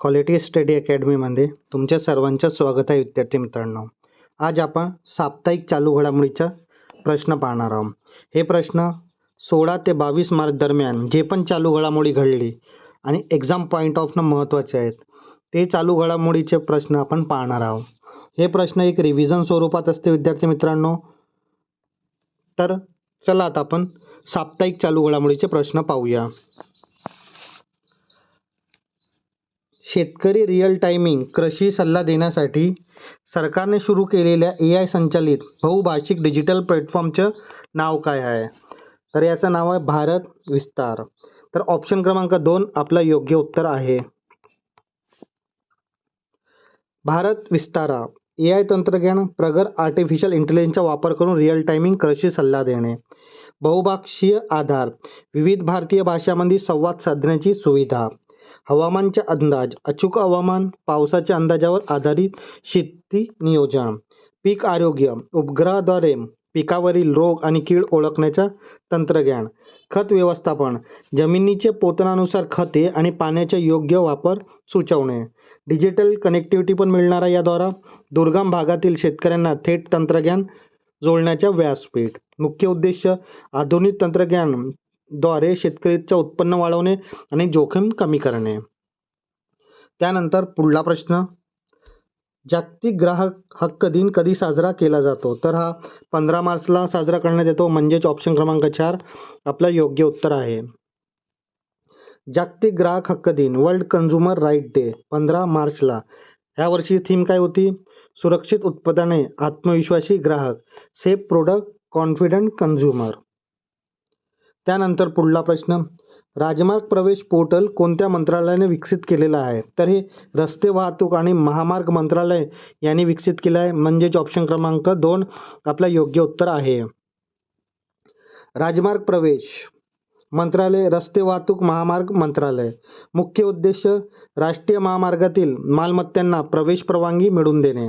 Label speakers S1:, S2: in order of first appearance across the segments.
S1: Quality study अकॅडमीमध्ये तुमच्या सर्वांचं स्वागत आहे विद्यार्थी मित्रांनो. आज आपण साप्ताहिक चालू घडामोडीचा प्रश्न पाहणार आहोत. हे प्रश्न 16 ते 22 मार्च दरम्यान जे पण चालू घडामोडी घडली आणि एक्झाम पॉईंट ऑफनं महत्त्वाचे आहेत ते चालू घडामोडीचे प्रश्न आपण पाहणार आहोत. हे प्रश्न एक रिव्हिजन स्वरूपात असते विद्यार्थी मित्रांनो. तर चला आता आपण साप्ताहिक चालू घडामोडीचे प्रश्न पाहूया. शेतकरी रिअल टायमिंग कृषी सल्ला देण्यासाठी सरकारने सुरू केलेल्या AI संचालित बहुभाषिक डिजिटल प्लॅटफॉर्मचं नाव काय आहे? तर याचं नाव आहे भारत विस्तार. तर ऑप्शन क्रमांक 2 आपलं योग्य उत्तर आहे. भारत विस्तारा AI तंत्रज्ञान प्रगत आर्टिफिशियल इंटेलिजन्सचा वापर करून रिअल टायमिंग कृषी सल्ला देणे, बहुभाषीय आधार, विविध भारतीय भाषांमध्ये संवाद साधण्याची सुविधा, हवामानचे अंदाज, अचूक हवामान, पावसाच्या अंदाजावर आधारित शेती नियोजन, पीक आरोग्य, उपग्रहाद्वारे पिकावरील रोग आणि कीड ओळखण्याचं तंत्रज्ञान, खत व्यवस्थापन, जमिनीचे पोतनानुसार खते आणि पाण्याचा योग्य वापर सुचवणे, डिजिटल कनेक्टिव्हिटी पण मिळणार आहे याद्वारा, दुर्गम भागातील शेतकऱ्यांना थेट तंत्रज्ञान जोडण्याच्या व्यासपीठ. मुख्य उद्देश आधुनिक तंत्रज्ञान द्वारे शेतकऱ्याचं उत्पन्न वाढवणे आणि जोखीम कमी करणे. त्यानंतर पुढला प्रश्न, जागतिक ग्राहक हक्क दिन कधी साजरा केला जातो? तर हा 15 मार्चला साजरा करण्यात येतो, म्हणजेच ऑप्शन क्रमांक 4 आपलं योग्य उत्तर आहे. जागतिक ग्राहक हक्क दिन, वर्ल्ड कन्झ्युमर राईट डे, 15 मार्चला. ह्या वर्षी थीम काय होती? सुरक्षित उत्पादने, आत्मविश्वासी ग्राहक, सेफ प्रोडक्ट, कॉन्फिडंट कन्झ्युमर. त्यानंतर पुढला प्रश्न, राजमार्ग प्रवेश पोर्टल कोणत्या मंत्रालयाने विकसित केलेलं आहे? तर हे रस्ते वाहतूक आणि महामार्ग मंत्रालय यांनी विकसित केलं आहे, म्हणजेच ऑप्शन क्रमांक 2 आपलं योग्य उत्तर आहे. राजमार्ग प्रवेश मंत्रालय, रस्ते वाहतूक महामार्ग मंत्रालय. मुख्य उद्देश राष्ट्रीय महामार्गातील मालमत्तांना प्रवेश परवानगी मिळवून देणे.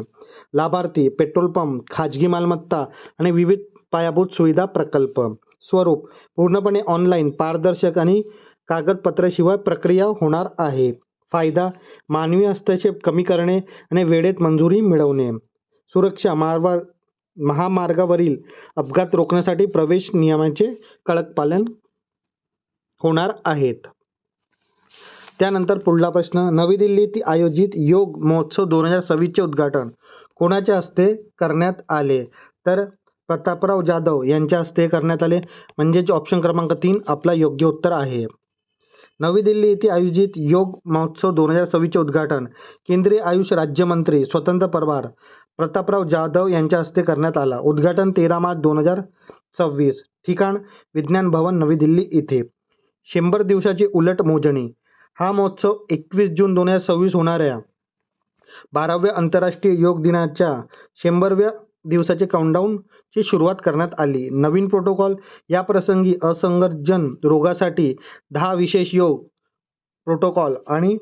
S1: लाभार्थी, पेट्रोल पंप, खाजगी मालमत्ता आणि विविध पायाभूत सुविधा प्रकल्प. स्वरूप पूर्णपणे ऑनलाईन, पारदर्शक आणि कागदपत्राशिवाय प्रक्रिया होणार आहे. फायदा मानवी हस्तक्षेप कमी करणे आणि वेळेत मंजुरी मिळवणे. सुरक्षा महामार्गावरील अपघात रोखण्यासाठी प्रवेश नियमांचे कडक पालन होणार आहेत. त्यानंतर पुढला प्रश्न, नवी दिल्लीत आयोजित योग महोत्सव 2026चे उद्घाटन कोणाच्या हस्ते करण्यात आले? तर प्रतापराव जाधव यांच्या हस्ते करण्यात आले, म्हणजेच ऑप्शन क्रमांक 3 आपला योग्य उत्तर आहे. नवी दिल्ली येथे आयोजित योग महोत्सव 2026चे उद्घाटन केंद्रीय आयुष राज्यमंत्री स्वतंत्र प्रभार प्रतापराव जाधव यांच्या हस्ते करण्यात आला. उद्घाटन 13 मार्च 2026. ठिकाण विज्ञान भवन नवी दिल्ली येथे. 100 दिवसाची उलट मोजणी. हा महोत्सव 21 जून 2026 होणाऱ्या 12व्या आंतरराष्ट्रीय योग दिनाच्या 100व्या दिवसाचे काउंटडाऊनची सुरुवात करण्यात आली. नवीन प्रोटोकॉल, या प्रसंगी असंसर्गजन रोगासाठी 10 विशेष योग प्रोटोकॉल आणि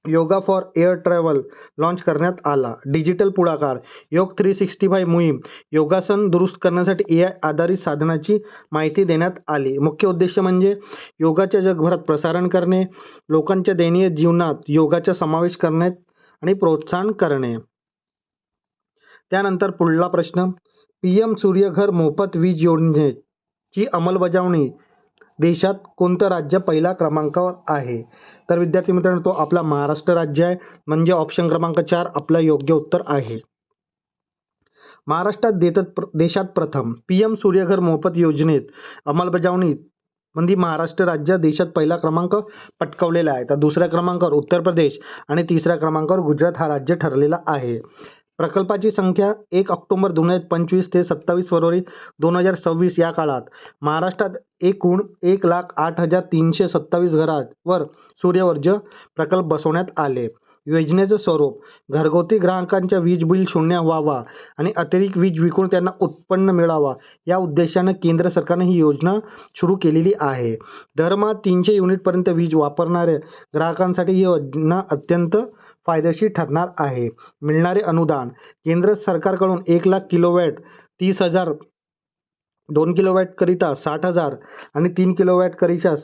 S1: yoga for air travel launch करण्यात आला. डिजिटल पुढाकार, योग 365 मोहीम, योगासन दुरुस्त करण्यासाठी AI आधारित साधनाची माहिती देण्यात आली. मुख्य उद्देश म्हणजे योगाच्या जगभरात प्रसारण करणे, लोकांच्या दैनंदिन जीवनात योगाचा समावेश करणे आणि प्रोत्साहन करणे. त्यानंतर पुढला प्रश्न, PM सूर्यघर मोफत वीज योजनेची अंमलबजावणी देशात कोणतं राज्य पहिल्या क्रमांकावर आहे? तर विद्यार्थी मित्रांनो, तो आपला महाराष्ट्र राज्य आहे, म्हणजे ऑप्शन क्रमांक 4 आपलं योग्य उत्तर आहे. महाराष्ट्रात देशात प्रथम PM सूर्यघर मोफत योजनेत अंमलबजावणी मध्ये महाराष्ट्र राज्य देशात पहिला क्रमांक पटकावलेला आहे. तर दुसऱ्या क्रमांकावर उत्तर प्रदेश आणि तिसऱ्या क्रमांकावर गुजरात हा राज्य ठरलेला आहे. प्रकल्पाची संख्या 1 ऑक्टोबर 2025 ते 27 फरवरी 2026 या काळात महाराष्ट्रात एकूण 1,08,327 घरांवर सूर्यऊर्जा प्रकल्प बसवण्यात आले. योजनेचं स्वरूप, घरगुती ग्राहकांच्या वीज बिल शून्य व्हावा आणि अतिरिक्त वीज विकून त्यांना उत्पन्न मिळावा या उद्देशानं केंद्र सरकारने ही योजना सुरू केलेली आहे. दरमहा 300 युनिटपर्यंत वीज वापरणाऱ्या ग्राहकांसाठी ही योजना अत्यंत फायदेशीर ठरणार आहे. मिळणारे अनुदान, केंद्र सरकारकडून 1,00,000 किलोवॅट 30,000, 2 किलोवॅट करिता 60,000 आणि 3 किलोवॅट करिता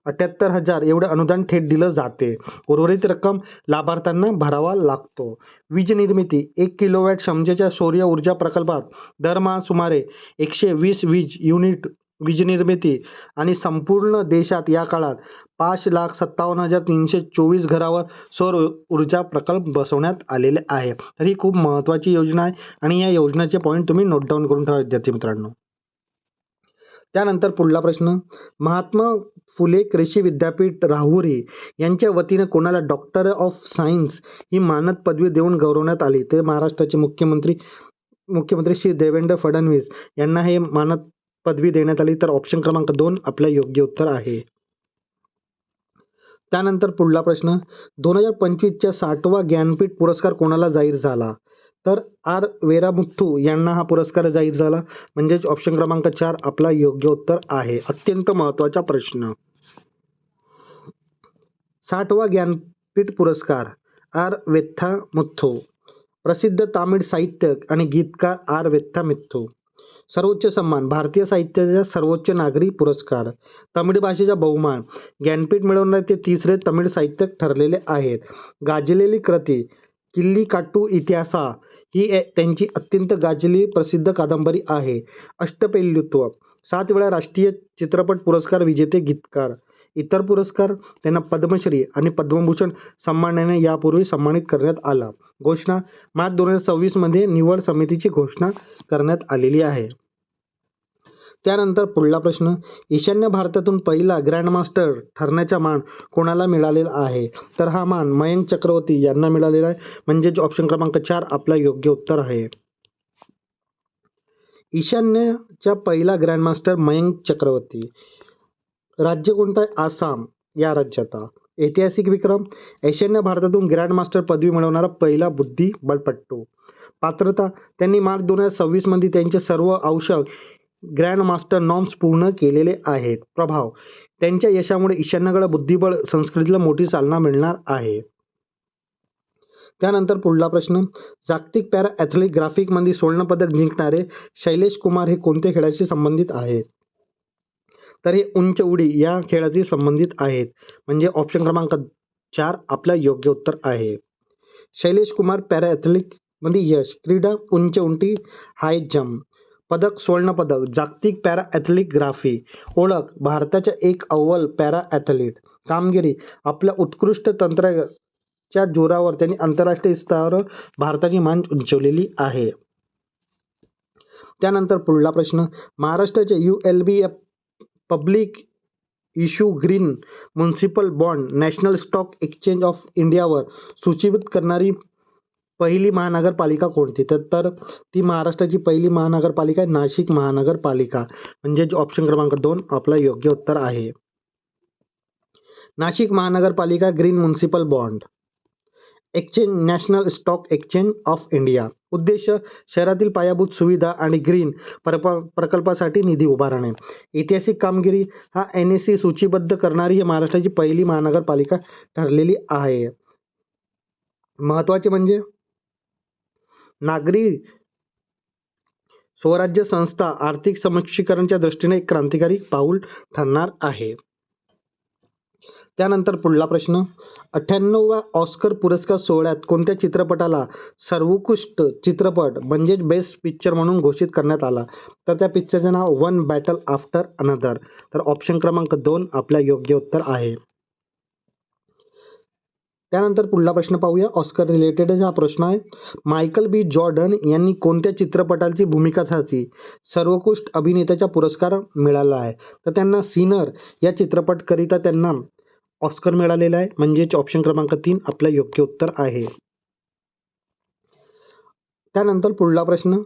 S1: 78,000 एवढे अनुदान थेट दिलं जाते. उर्वरित रक्कम लाभार्थ्यांना भरावा लागतो. वीज निर्मिती 1 किलोवॅट क्षमतेच्या सौर ऊर्जा प्रकल्पात दरमहा सुमारे 120 वीज युनिट वीज निर्मिती आणि संपूर्ण देशात या काळात 5,57,324 घरावर सौर ऊर्जा प्रकल्प बसवण्यात आलेले आहे. तर ही खूप महत्त्वाची योजना आहे आणि या योजनेचे पॉईंट तुम्ही नोट डाऊन करून ठेवा विद्यार्थी मित्रांनो. त्यानंतर पुढला प्रश्न, महात्मा फुले कृषी विद्यापीठ राहुरी यांच्या वतीने कोणाला डॉक्टर ऑफ सायन्स ही मानद पदवी देऊन गौरवण्यात आली? ते महाराष्ट्राचे मुख्यमंत्री श्री देवेंद्र फडणवीस यांना हे मानद पदवी देण्यात आली. तर ऑप्शन क्रमांक 2 आपलं योग्य उत्तर आहे. त्यानंतर पुढला प्रश्न, 2025च्या 60वा ज्ञानपीठ पुरस्कार कोणाला जाहीर झाला? तर आर वेरामुथ्थू यांना हा पुरस्कार जाहीर झाला. म्हणजेच ऑप्शन क्रमांक 4 आपला योग्य उत्तर आहे. अत्यंत महत्त्वाचा प्रश्न. 60वा ज्ञानपीठ पुरस्कार आर वेरामुथ्थू, प्रसिद्ध तामिळ साहित्यिक आणि गीतकार आर वेरामुथ्थू. सर्वोच्च सन्मान, भारतीय साहित्याचा सर्वोच्च नागरी पुरस्कार, तमिळ भाषेचा बहुमान, ज्ञानपीठ मिळवणारे ते तिसरे तमिळ साहित्यिक ठरलेले आहेत. गाजलेली कृती किल्लीकाट्टू इतिहासा ही त्यांची अत्यंत गाजलेली प्रसिद्ध कादंबरी आहे. अष्टपैलुत्व, 7 वेळा राष्ट्रीय चित्रपट पुरस्कार विजेते गीतकार. इतर पुरस्कार, त्यांना पद्मश्री आणि पद्मभूषण सन्मानाने यापूर्वी सन्मानित करण्यात आला. घोषणा, मार्च 2026 मध्ये निवड समितीची घोषणा करण्यात आलेली आहे. त्यानंतर पुढला प्रश्न, ईशान्य भारतातून पहिला ग्रँडमास्टर ठरण्याचा मान कोणाला मिळालेला आहे? तर हा मान मयंक चक्रवर्ती यांना मिळालेला आहे. म्हणजेच ऑप्शन क्रमांक 4 आपला योग्य उत्तर आहे. ईशान्यचा पहिला ग्रँडमास्टर मयंक चक्रवर्ती. राज्य कोणतं आहे? आसाम या राज्याचा. ऐतिहासिक विक्रम, ईशान्य भारतातून ग्रँडमास्टर पदवी मिळवणारा पहिला बुद्धिबळपटू. पात्रता, त्यांनी मार्च 2026 मध्ये त्यांचे सर्व आवश्यक ग्रँडमास्टर नॉर्म्स पूर्ण केलेले आहेत. प्रभाव, त्यांच्या यशामुळे ईशान्येकडे बुद्धिबळ संस्कृतीला मोठी चालना मिळणार आहे. त्यानंतर पुढला प्रश्न, जागतिक पॅरा ॲथलेटिक ग्राफिकमध्ये सुवर्णपदक जिंकणारे शैलेश कुमार हे कोणत्या खेळाशी संबंधित आहेत? तर हे उंच उडी या खेळाशी संबंधित आहेत. म्हणजे ऑप्शन क्रमांक 4 आपला योग्य उत्तर आहे. शैलेश कुमार पॅरा ॲथलेटिक्समध्ये यश, क्रीडा उंच उडी, हाय जम्प. पदक, सुवर्णपदक, जागतिक पॅरा ॲथलेटिक ग्राफी. ओळख, भारताच्या एक अव्वल पॅरा ॲथलीट. कामगिरी, आपल्या उत्कृष्ट तंत्राच्या जोरावर त्यांनी आंतरराष्ट्रीय स्तरावर भारताची मान उंचावलेली आहे. त्यानंतर पुढला प्रश्न, महाराष्ट्राचे ULBF public issue green municipal bond national stock exchange of इंडियावर सूचीकृत करणारी पहिली महानगरपालिका कोणती? तर ती महाराष्ट्राची पहिली महानगरपालिका आहे नाशिक महानगरपालिका. म्हणजेच ऑप्शन क्रमांक 2 आपला योग्य उत्तर आहे. नाशिक महानगरपालिका green municipal bond exchange national stock exchange of India. उद्देश, शहरातील पायाभूत सुविधा आणि ग्रीन प्रकल्पासाठी निधी उभारणे. ऐतिहासिक कामगिरी, हा NSE सूचीबद्ध करणारी ही महाराष्ट्राची पहिली महानगरपालिका ठरलेली आहे. महत्त्वाचे म्हणजे नागरी स्वराज्य संस्था आर्थिक सक्षमीकरणाच्या दृष्टीने एक क्रांतिकारी पाऊल ठरणार आहे. त्यानंतर पुढला प्रश्न, 98व्या ऑस्कर पुरस्कार सोहळ्यात कोणत्या चित्रपटाला सर्वोत्कृष्ट चित्रपट म्हणजेच बेस्ट पिक्चर म्हणून घोषित करण्यात आला? तर त्या पिक्चरचे नाव वन बॅटल आफ्टर अनदर. तर ऑप्शन क्रमांक 2 आपला योग्य उत्तर आहे. त्यानंतर पुढला प्रश्न पाहूया. ऑस्कर रिलेटेड हा प्रश्न आहे. Michael B. जॉर्डन यांनी कोणत्या चित्रपटाची भूमिकासाठी सर्वोत्कृष्ट अभिनेत्याचा पुरस्कार मिळाला आहे? तर त्यांना सिनर या चित्रपटाकरिता त्यांना ऑस्कर मिळालेला आहे. म्हणजेच ऑप्शन क्रमांक 3 आपलं योग्य उत्तर आहे. त्यानंतर पुढला प्रश्न,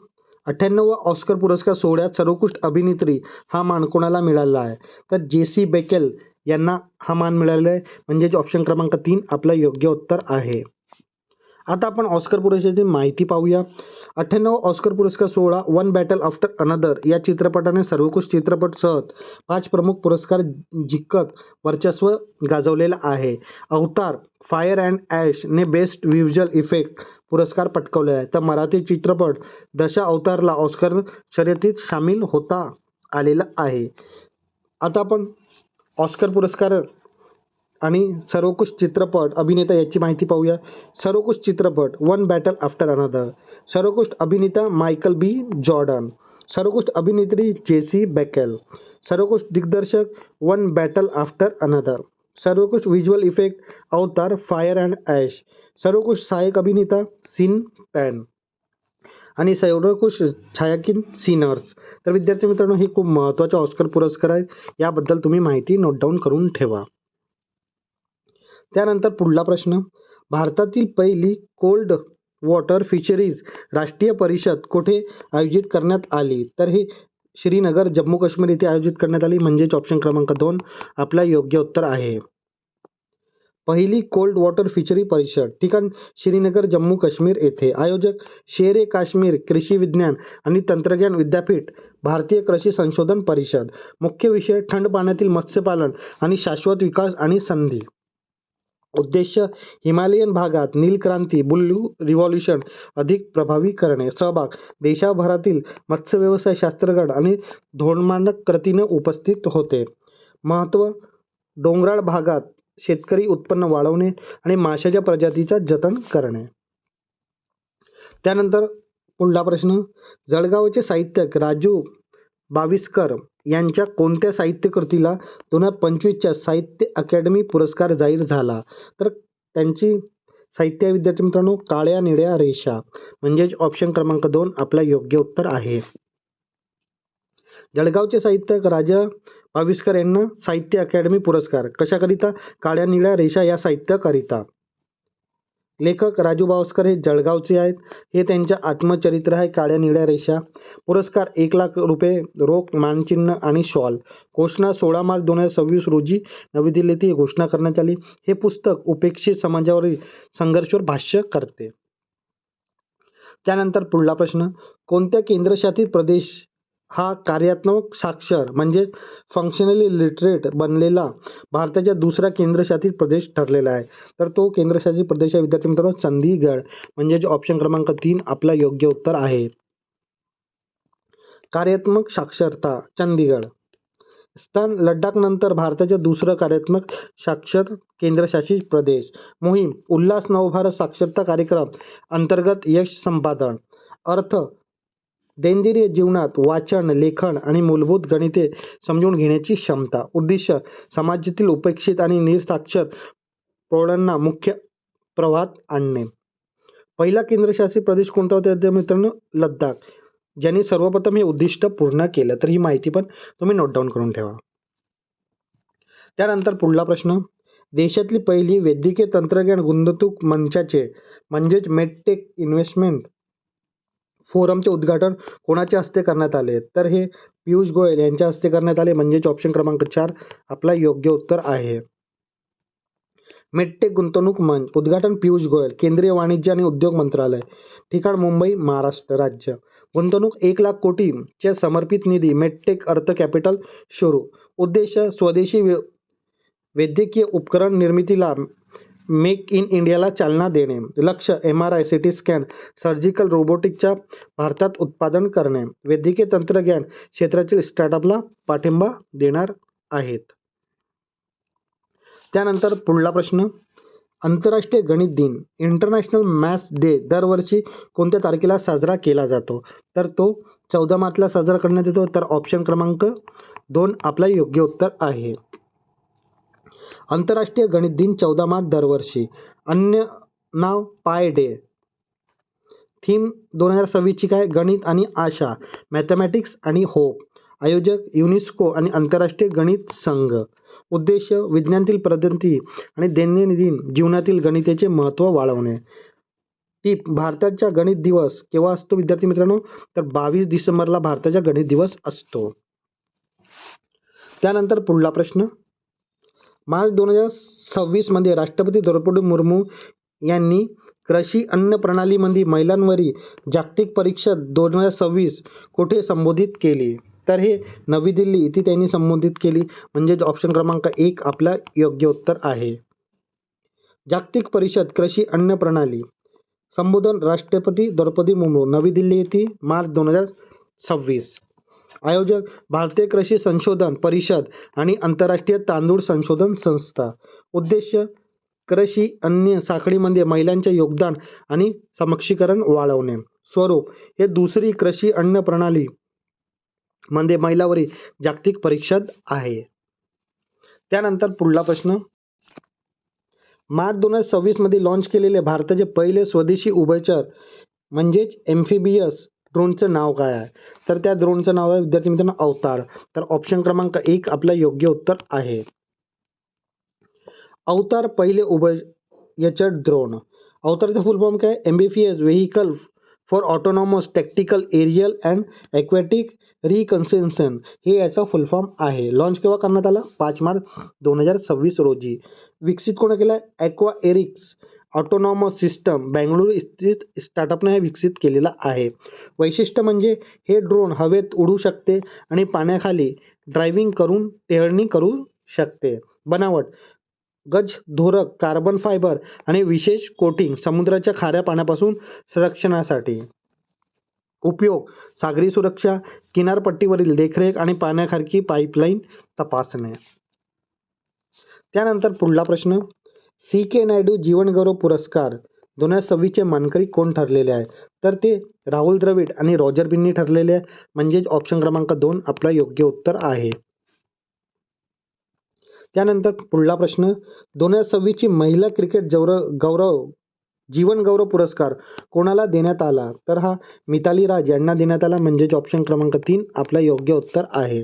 S1: 98वा ऑस्कर पुरस्कार सोहळ्यात सर्वोत्कृष्ट अभिनेत्री हा मान कोणाला मिळाला आहे? तर जेसी बेकेल यांना हा मान मिळालेला आहे. म्हणजेच ऑप्शन क्रमांक 3 आपलं योग्य उत्तर आहे. आता आपण ऑस्कर पुरस्काराची माहिती पाहूया. 98वा ऑस्कर पुरस्कार सोहळा वन बॅटल आफ्टर अनदर या चित्रपटाने सर्वोत्कृष्ट चित्रपटसह 5 प्रमुख पुरस्कार जिंकत वर्चस्व गाजवलेलं आहे. अवतार, फायर अँड ॲश ने बेस्ट व्हिज्युअल इफेक्ट पुरस्कार पटकावलेला आहे. तर मराठी चित्रपट दशा अवतारला ऑस्कर शर्यतीत सामील होता आलेला आहे. आता आपण ऑस्कर पुरस्कार आणि सर्वोत्कृष्ट चित्रपट अभिनेता याची माहिती पाहूया. सर्वोत्कृष्ट चित्रपट वन बॅटल आफ्टर अनदर. सर्वोत्कृष्ट अभिनेता मायकल बी जॉर्डन. सर्वोत्कृष्ट अभिनेत्री जेसी बेकेल. सर्वोत्कृष्ट दिग्दर्शक वन बॅटल आफ्टर अनदर. सर्वोत्कृष्ट व्हिज्युअल इफेक्ट अवतार फायर अँड ॲश. सर्वोत्कृष्ट सहाय्यक अभिनेता सीन पॅन आणि सर्वोत्कृष्ट छायाचित्रण सिनर्स. तर विद्यार्थी मित्रांनो, हे खूप महत्त्वाचे ऑस्कर पुरस्कार आहेत. याबद्दल तुम्ही माहिती नोट डाऊन करून ठेवा. त्यानंतर पुढला प्रश्न, भारतातील पहिली कोल्ड वॉटर फिशरीज राष्ट्रीय परिषद कुठे आयोजित करण्यात आली? तर हे श्रीनगर, जम्मू काश्मीर येथे आयोजित करण्यात आली, म्हणजेच ऑप्शन क्रमांक 2 आपला योग्य उत्तर आहे. पहिली कोल्ड वॉटर फिशरी परिषद ठिकाण श्रीनगर, जम्मू काश्मीर येथे. आयोजक शेर काश्मीर कृषी विज्ञान आणि तंत्रज्ञान विद्यापीठ, भारतीय कृषी संशोधन परिषद. मुख्य विषय थंड पाण्यातील मत्स्यपालन आणि शाश्वत विकास आणि संधी. उद्देश हिमालयन भागात नीलक्रांती ब्लू रिव्हॉल्यूशन अधिक प्रभावी करणे. सहभाग देशभरातील मत्स्यव्यवसाय शास्त्रज्ञ आणि धोरणमानकर्ते उपस्थित होते. महत्त्व डोंगराळ भागात शेतकरी उत्पन्न वाढवणे आणि माशाच्या प्रजातीचा जतन करणे. त्यानंतर पुढला प्रश्न, जळगावचे साहित्यिक राजू बाविस्कर यांच्या कोणत्या साहित्यकृतीला 2025च्या साहित्य अकादमी पुरस्कार जाहीर झाला? तर त्यांची साहित्य विद्यार्थी मित्रांनो काळ्या निळ्या रेषा, म्हणजेच ऑप्शन क्रमांक 2 आपला योग्य उत्तर आहे. जळगावचे साहित्यिक राजा बाविस्कर यांना साहित्य अकादमी पुरस्कार कशाकरिता? काळ्या निळ्या रेषा या साहित्याकरिता. लेखक राजू बावस्कर हे जळगावचे आहेत. हे त्यांच्या आत्मचरित्र आहे काळ्या निळ्या रेषा. पुरस्कार 1,00,000 रुपये रोख, मानचिन्ह आणि शॉल. घोषणा 16 मार्च 2026 रोजी नवी दिल्ली येथे घोषणा करण्यात आली. हे पुस्तक उपेक्षित समाजावरील संघर्षावर भाष्य करते. त्यानंतर पुढला प्रश्न, कोणत्या केंद्रशासित प्रदेश हा कार्यात्मक साक्षर म्हणजेच फंक्शनली लिटरेट बनलेला भारताचा दुसरा केंद्रशासित प्रदेश ठरलेला आहे? तर तो केंद्रशासित प्रदेश आहे विद्यार्थी मित्रांनो चंदीगड, म्हणजेच ऑप्शन क्रमांक 3 आपला योग्य उत्तर आहे. कार्यात्मक साक्षरता चंदीगड. स्थान लडाखनंतर भारताचा दुसरा कार्यात्मक साक्षर केंद्रशासित प्रदेश. मोहीम उल्हास नवभारत साक्षरता कार्यक्रम अंतर्गत यश संपादन. अर्थ दैनंदिन जीवनात वाचन, लेखन आणि मूलभूत गणिते समजून घेण्याची क्षमता. उद्दिष्ट समाजातील उपेक्षित आणि निरसाक्षर प्रौढांना मुख्य प्रवाहात आणणे. पहिला केंद्रशासित प्रदेश कोणता होता मित्रांनो? लडाख, ज्यांनी सर्वप्रथम हे उद्दिष्ट पूर्ण केलं. तर ही माहिती पण तुम्ही नोट डाऊन करून ठेवा. त्यानंतर पुढला प्रश्न, देशातली पहिली वैद्यकीय तंत्रज्ञान गुंतवणूक मंचाचे म्हणजेच मेडटेक इन्व्हेस्टमेंट फोरमचे उद्घाटन कोणाच्या हस्ते करण्यात आले? तर हे पियुष गोयल यांच्या हस्ते करण्यात आले, म्हणजेच ऑप्शन क्रमांक 4 आपला योग्य उत्तर आहे. मेडटेक गुंतवणूक मंच उद्घाटन पियुष गोयल, केंद्रीय वाणिज्य आणि उद्योग मंत्रालय, ठिकाण मुंबई, महाराष्ट्र राज्य. गुंतवणूक 1,00,000 कोटीच्या समर्पित निधी मेडटेक अर्थ कॅपिटल सुरू. उद्देश स्वदेशी वैद्यकीय उपकरण निर्मितीला मेक इन इंडियाला चालना देणे. लक्ष MRI, CT स्कॅन, सर्जिकल रोबोटिकच्या भारतात उत्पादन करणे. वैद्यकीय तंत्रज्ञान क्षेत्रातील स्टार्टअपला पाठिंबा देणार आहेत. त्यानंतर पुढला प्रश्न, आंतरराष्ट्रीय गणित दिन इंटरनॅशनल मॅथ्स डे दरवर्षी कोणत्या तारखेला साजरा केला जातो? तर तो 14 मार्चला साजरा करण्यात येतो. तर ऑप्शन क्रमांक 2 आपला योग्य उत्तर आहे. आंतरराष्ट्रीय गणित दिन 14 मार्च दरवर्षी. अन्य नाव पाय डे. थीम 2026ची काय? गणित आणि आशा, मॅथमॅटिक्स आणि होप. आयोजक युनेस्को आणि आंतरराष्ट्रीय गणित संघ. उद्देश विज्ञानातील प्रगती आणि दैनंदिन जीवनातील गणिताचे महत्त्व वाढवणे. टीप भारताचा गणित दिवस केव्हा असतो विद्यार्थी मित्रांनो? तर 22 डिसेंबरला भारताचा गणित दिवस असतो. त्यानंतर पुढला प्रश्न, मार्च 2026 मध्ये राष्ट्रपती द्रौपदी मुर्मू यांनी कृषी अन्न प्रणालीमध्ये महिलांवरील जागतिक परिषद 2026 कुठे संबोधित केली? तर हे नवी दिल्ली येथे त्यांनी संबोधित केली, म्हणजेच ऑप्शन क्रमांक 1 आपला योग्य उत्तर आहे. जागतिक परिषद कृषी अन्न प्रणाली संबोधन राष्ट्रपती द्रौपदी मुर्मू, नवी दिल्ली येथे मार्च 2026. आयोजक भारतीय कृषी संशोधन परिषद आणि आंतरराष्ट्रीय तांदूळ संशोधन संस्था. उद्देश कृषी अन्न साखळीमध्ये महिलांचे योगदान आणि सक्षमीकरण वाढवणे. स्वरूप हे दुसरी कृषी अन्न प्रणाली मध्ये महिलांवरील जागतिक परिषद आहे. त्यानंतर पुढला प्रश्न, मार्च 2026 मध्ये लॉन्च केलेले भारताचे पहिले स्वदेशी उभयचर म्हणजेच एम्फिबियस ड्रोनचं नाव काय आहे? तर त्या ड्रोनचं नाव आहे विद्यार्थी मित्रांनो अवतार. तर ऑप्शन क्रमांक 1 आपलं योग्य उत्तर आहे. अवतार पहिले उभयचर ड्रोन. अवतारचं फुल फॉर्म काय? Amphibious vehicle for autonomous tactical aerial and aquatic reconnaissance हे याचा फुल फॉर्म आहे. लॉन्च केव्हा करण्यात आला? 5 मार्च 2026 रोजी. विकसित कोण केला? ॲक्वा एरिक्स ऑटोनॉमस सिस्टम बेंगळुरू स्थित स्टार्टअपने हे विकसित केलेलं आहे. वैशिष्ट्य म्हणजे हे ड्रोन हवेत उडू शकते आणि पाण्याखाली ड्रायव्हिंग करून टेहळणी करू शकते. बनावट गजधोरक कार्बन फायबर आणि विशेष कोटिंग समुद्राच्या खाऱ्या पाण्यापासून संरक्षणासाठी. उपयोग सागरी सुरक्षा, किनारपट्टीवरील देखरेख आणि पाण्याखालची पाईपलाईन तपासणे. त्यानंतर पुढला प्रश्न, सी.के. नायडू जीवनगौरव पुरस्कार 2026 चे मानकरी कोण ठरलेले आहे? तर ते राहुल द्रविड आणि रॉजर बिन्नी ठरलेले आहे. म्हणजेच ऑप्शन क्रमांक 2 आपलं योग्य उत्तर आहे. त्यानंतर पुढला प्रश्न, 2026 ची महिला क्रिकेट जीवन गौरव पुरस्कार कोणाला देण्यात आला? तर हा मिताली राज यांना देण्यात आला. म्हणजेच ऑप्शन क्रमांक 3 आपलं योग्य उत्तर आहे.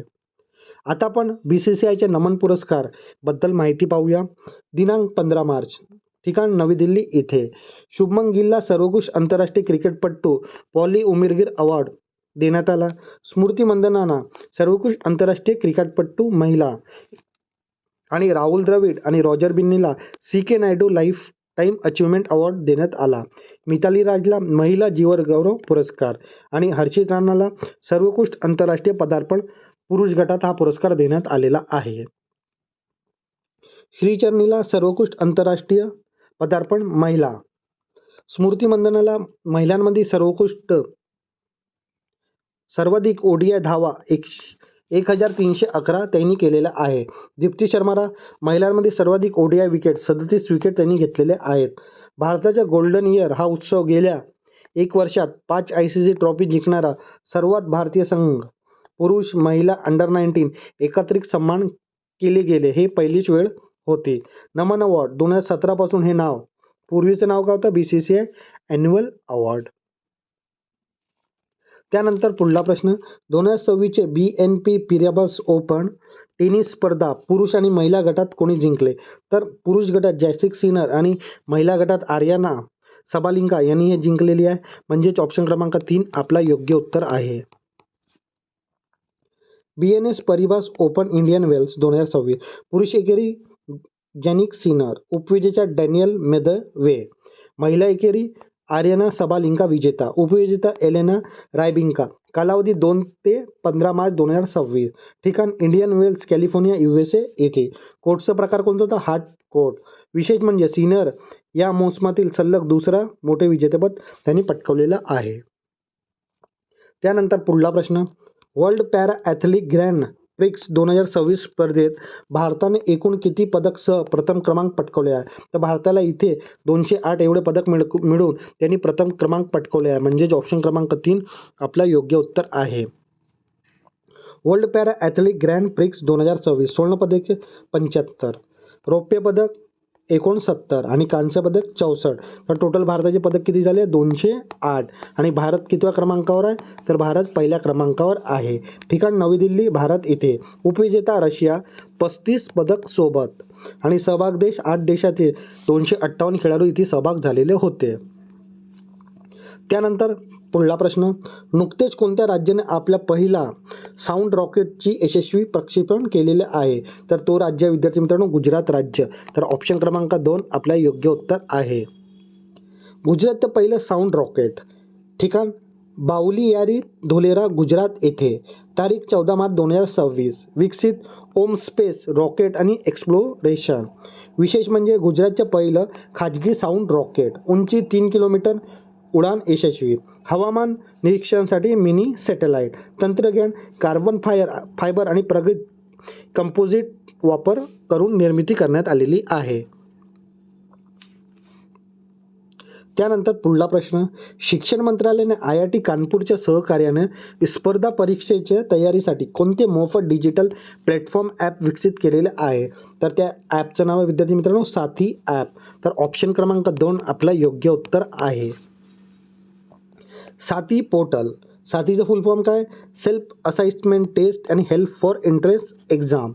S1: आता आपण BCCIच्या नमन पुरस्कार बद्दल माहिती पाहूया. दिनांक 15 मार्च, ठिकाण नवी दिल्ली इथे. शुभमन गिलला सर्वोत्कृष्ट आंतरराष्ट्रीय क्रिकेटपटू पॉली उमिरगीर अवॉर्ड देण्यात आला. स्मृती मंदनांना सर्वोत्कृष्ट आंतरराष्ट्रीय क्रिकेटपटू महिला आणि राहुल द्रविड आणि रॉजर बिन्नीला C K. Nayudu lifetime achievement award देण्यात आला. मिताली राजला महिला जीवनगौरव पुरस्कार आणि हर्षित राणाला सर्वोत्कृष्ट आंतरराष्ट्रीय पदार्पण पुरुष गटात हा पुरस्कार देण्यात आलेला आहे. श्रीचरणीला सर्वोत्कृष्ट आंतरराष्ट्रीय पदार्पण महिला. स्मृती मंदनाला महिलांमध्ये सर्वाधिक ODI धावा 1311 त्यांनी केलेल्या आहे. दीप्ती शर्माला महिलांमध्ये सर्वाधिक ODI विकेट 37 विकेट त्यांनी घेतलेले आहेत. भारताच्या गोल्डन इयर हा उत्सव गेल्या 1 वर्षात 5 ICC ट्रॉफी जिंकणारा सर्वात भारतीय संघ पुरुष महिला अंडर-19 एकत्रित सन्मान केले गेले हे पहिलीच वेळ होती. नमन अवॉर्ड 2017 पासून हे नाव, पूर्वीचं नाव काय होतं? BCCI annual award. त्यानंतर पुढला प्रश्न, 2026 चे BNP पिरॅबस ओपन टेनिस स्पर्धा पुरुष आणि महिला गटात कोणी जिंकले? तर पुरुष गटात जॅसिक सिनर आणि महिला गटात आर्याना सबालिंका यांनी हे जिंकलेली आहे. म्हणजेच ऑप्शन क्रमांक 3 आपला योग्य उत्तर आहे. BNS Paribas open Indian Wells 2026 पुरुष एकेरी जॅनिक सिनर, उपविजेता डॅनियल मेदवे, महिला एकेरी आर्याना सबालिंका विजेता, उपविजेता एलेना रायबिंका. कालावधी 2 ते 15 मार्च 2026. ठिकाण इंडियन वेल्स कॅलिफोर्निया USA येथे. कोर्टचा प्रकार कोणता होता? Hard court. विशेष म्हणजे सिनर या मोसमातील सलग दुसरा मोठे विजेतेपद त्यांनी पटकावलेलं आहे. त्यानंतर पुढला प्रश्न, वर्ल्ड पॅरा ॲथलिक ग्रँड प्रिक्स 2026 स्पर्धेत भारताने एकूण किती पदकसह प्रथम क्रमांक पटकावले आहे? तर भारताला इथे 208 एवढे पदक मिळून त्यांनी प्रथम क्रमांक पटकावले आहे. म्हणजेच ऑप्शन क्रमांक 3 आपलं योग्य उत्तर आहे. वर्ल्ड पॅरा ॲथलिक ग्रँड प्रिक्स 2026 स्वर्ण पदक 75, रौप्य पदक 69 आणि कांस्य पदक 64. तर टोटल भारताचे पदक किती झाले? 208. आणि भारत कितव्या क्रमांकावर आहे? तर भारत पहिल्या क्रमांकावर आहे. ठिकाण नवी दिल्ली भारत इथे. उपविजेता रशिया 35 पदक सोबत आणि सहभाग देश 8 देशातील 258 खेळाडू इथे सहभाग झालेले होते. त्यानंतर पुढला प्रश्न, नुकतेच कोणत्या राज्याने आपल्या पहिला साऊंड रॉकेटची यशस्वी प्रक्षेपण केलेले आहे? तर तो राज्य विद्यार्थी मित्रांनो गुजरात राज्य. तर ऑप्शन क्रमांक 2 आपलं योग्य उत्तर आहे. गुजरातचं पहिलं साऊंड रॉकेट. ठिकाण बावलियारी धोलेरा गुजरात येथे. तारीख 14 मार्च 2026. विकसित ओम स्पेस रॉकेट आणि एक्सप्लोरेशन. विशेष म्हणजे गुजरातचं पहिलं खाजगी साऊंड रॉकेट. उंची 3 किलोमीटर, उडान यशस्वी. हवामान निरीक्षणासाठी मिनी सॅटेलाईट. तंत्रज्ञान कार्बन फायबर आणि प्रगत कंपोजिट वापर करून निर्मिती करण्यात आलेली आहे. त्यानंतर पुढला प्रश्न, शिक्षण मंत्रालयाने IIT कानपूरच्या सहकार्याने स्पर्धा परीक्षेच्या तयारीसाठी कोणते मोफत डिजिटल प्लॅटफॉर्म ॲप विकसित केलेले आहे? तर त्या ॲपचं नाव आहे विद्यार्थी मित्रांनो साथी ॲप. तर ऑप्शन क्रमांक 2 आपला योग्य उत्तर आहे. साथी पोर्टल. साथीचं फुल फॉर्म काय? सेल्फ असेसमेंट टेस्ट आणि हेल्प फॉर एंट्रन्स एक्झाम.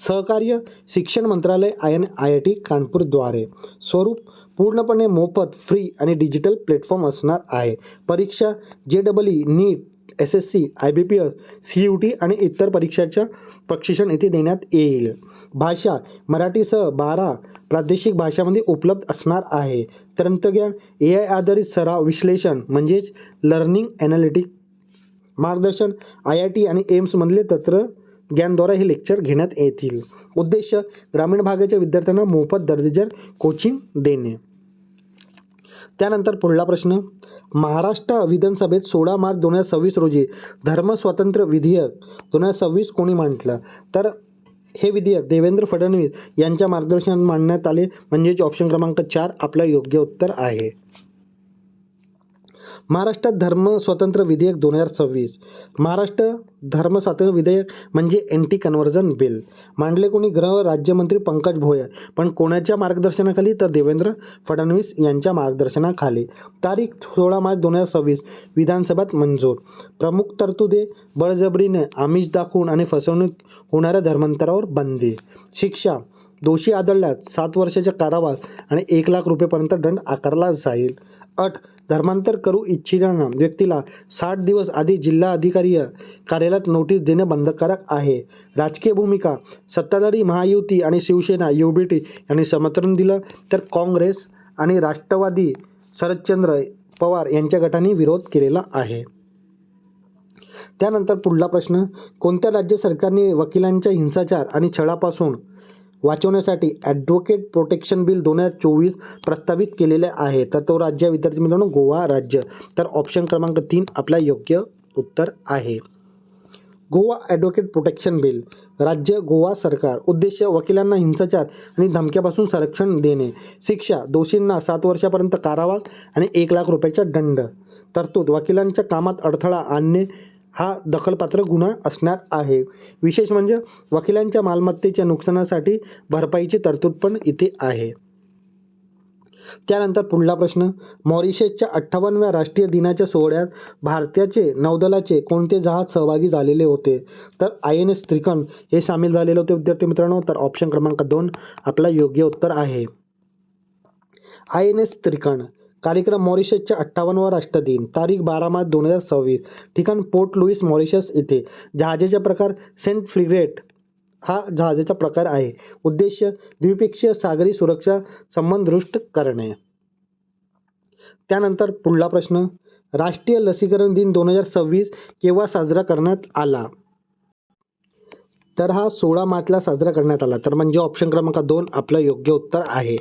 S1: सहकार्य शिक्षण मंत्रालय आणि IIT कानपूरद्वारे. स्वरूप पूर्णपणे मोफत, फ्री आणि डिजिटल प्लॅटफॉर्म असणार आहे. परीक्षा JEE, नीट, SSC, IBPS, CUT आणि इतर परीक्षांच्या प्रशिक्षण इथे देण्यात येईल. भाषा मराठीसह 12 प्रादेशिक भाषांमध्ये उपलब्ध असणार आहे. तंत्रज्ञान AI आधारित सराव विश्लेषण म्हणजेच लर्निंग ॲनालिटिक. मार्गदर्शन IIT आणि एम्समधले तंत्रज्ञानद्वारे हे लेक्चर घेण्यात येतील. उद्देश ग्रामीण भागाच्या विद्यार्थ्यांना मोफत दर्जेदार कोचिंग देणे. त्यानंतर पुढला प्रश्न, महाराष्ट्र विधानसभेत 16 मार्च 2026 रोजी धर्मस्वातंत्र्य विधेयक 2026 कोणी मांडलं? तर हे विधेयक देवेंद्र फडणवीस यांच्या मार्गदर्शनात मांडण्यात आले, म्हणजेच ऑप्शन क्रमांक 4 आपलं योग्य उत्तर आहे. महाराष्ट्रात धर्मस्वातंत्र्य विधेयक 2026. महाराष्ट्र धर्मस्वातंत्र्य विधेयक म्हणजे अँटी कन्व्हर्जन बिल. मांडले कोणी? गृह राज्यमंत्री पंकज भोयर. पण कोणाच्या मार्गदर्शनाखाली? तर देवेंद्र फडणवीस यांच्या मार्गदर्शनाखाली. तारीख 16 मार्च 2026. विधानसभेत मंजूर. प्रमुख तरतुदी बळजबरीने, आमिष दाखवून आणि फसवणूक होणाऱ्या धर्मांतरावर बंदी. शिक्षा दोषी आढळल्यास 7 वर्षाच्या कारावास आणि 1 लाख रुपयेपर्यंत दंड आकारला जाईल. अट धर्मांतर करू इच्छिणाऱ्या व्यक्तीला 60 दिवस आधी जिल्हा अधिकारी कार्यालयात नोटीस देणे बंधनकारक आहे. राजकीय भूमिका सत्ताधारी महायुती आणि शिवसेना UBT यांनी समर्थन दिलं, तर काँग्रेस आणि राष्ट्रवादी शरदचंद्र पवार यांच्या गटाने विरोध केलेला आहे. त्यानंतर पुढला प्रश्न, कोणत्या राज्य सरकारने वकिलांच्या हिंसाचार आणि छळापासून वाचवण्यासाठी ॲडव्होकेट प्रोटेक्शन बिल 2024 प्रस्तावित केलेले आहे? तर तो राज्य विद्यार्थी मित्रांनो गोवा राज्य. तर ऑप्शन क्रमांक 3 आपला योग्य उत्तर आहे. Goa advocate protection bill. राज्य गोवा सरकार. उद्देश वकिलांना हिंसाचार आणि धमक्यापासून संरक्षण देणे. शिक्षा दोषींना 7 वर्षापर्यंत कारावास आणि 1 लाख रुपयाचा दंड. तरतूद वकिलांच्या कामात अडथळा आणणे हा दखलपात्र गुन्हा असणार आहे. विशेष म्हणजे वकिलांच्या मालमत्तेच्या नुकसानासाठी भरपाईची तरतूद पण इथे आहे. त्यानंतर पुढला प्रश्न, मॉरिशसच्या 58व्या राष्ट्रीय दिनाच्या सोहळ्यात भारताचे नौदलाचे कोणते जहाज सहभागी झालेले होते? तर INS त्रिकंड हे सामील झालेले होते विद्यार्थी मित्रांनो. तर ऑप्शन क्रमांक 2 आपला योग्य उत्तर आहे. INS त्रिकंड. कार्यक्रम मॉरिशसच्या 58वा राष्ट्र दिन. तारीख 12 मार्च 2026. ठिकाण पोर्ट लुईस मॉरिशस येथे. जहाजाचा प्रकार सेंट फ्रिगेट हा जहाजाचा प्रकार आहे. उद्देश द्विपक्षीय सागरी सुरक्षा संबंध दृष्ट करणे. त्यानंतर पुढला प्रश्न, राष्ट्रीय लसीकरण दिन 2026 केव्हा साजरा करण्यात आला? तर हा 16 मार्चला साजरा करण्यात आला. तर म्हणजे ऑप्शन क्रमांक 2 आपलं योग्य उत्तर आहे.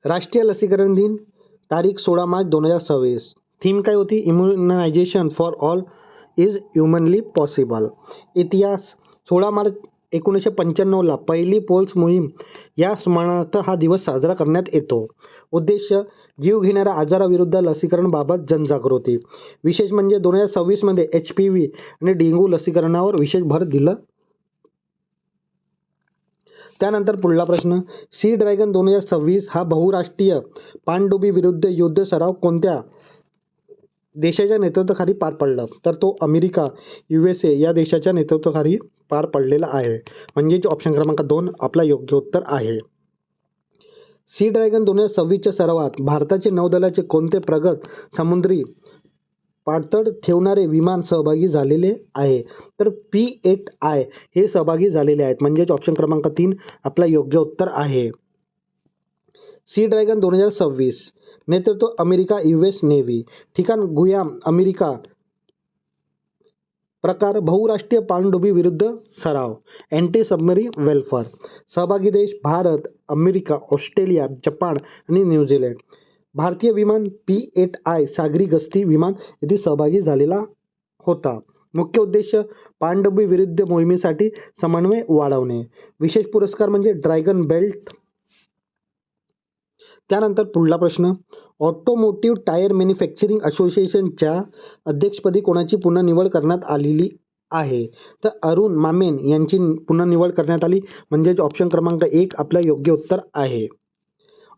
S1: राष्ट्रीय लसीकरण दिन तारीख 16 मार्च 2026. थीम काय होती? Immunisation for all is humanly possible. इतिहास 16 मार्च 1995ला पहिली पोल्स मोहीम या स्मरणार्थ हा दिवस साजरा करण्यात येतो. उद्देश जीव घेणाऱ्या आजाराविरुद्ध लसीकरणाबाबत जनजागृती. विशेष म्हणजे 2026 मध्ये HPV आणि डेंग्यू लसीकरणावर विशेष भर दिला. त्यानंतर पुढला प्रश्न, सी ड्रॅगन 2026 हा बहुराष्ट्रीय पाणडुबी विरुद्ध युद्ध सराव कोणत्या देशाच्या नेतृत्वाखाली पार पडला? तर तो अमेरिका USA या देशाच्या नेतृत्वाखाली पार पडलेला आहे. म्हणजेच ऑप्शन क्रमांक 2 आपला योग्य उत्तर आहे. सी ड्रॅगन 2026च्या सरावात भारताचे नौदलाचे कोणते प्रगत समुद्री पाणतळ ठेवणारे विमान सहभागी झालेले आहे? तर P-8I हे सहभागी झालेले आहेत. म्हणजेच ऑप्शन क्रमांक 3 आपला योग्य उत्तर आहे. सी ड्रॅगन 2026 नेतृत्व अमेरिका US नेव्ही. ठिकाण गुयाम अमेरिका. प्रकार बहुराष्ट्रीय पाणडुबी विरुद्ध सराव अँटी सबमरीन वेलफेअर. सहभागी देश भारत, अमेरिका, ऑस्ट्रेलिया, जपान आणि न्यूझीलंड. भारतीय विमान P-8I सागरी गस्ती विमान येथे सहभागी झालेला होता. मुख्य उद्देश पाणडुबी विरुद्ध मोहिमेसाठी समन्वय वाढवणे. विशेष पुरस्कार म्हणजे ड्रॅगन बेल्ट. त्यानंतर पुढला प्रश्न, ऑटोमोटिव्ह टायर मॅन्युफॅक्चरिंग असोसिएशनच्या अध्यक्षपदी कोणाची पुन्हा निवड करण्यात आलेली आहे? तर अरुण मामेन यांची पुन्हा निवड करण्यात आली, म्हणजेच ऑप्शन क्रमांक 1 आपलं योग्य उत्तर आहे.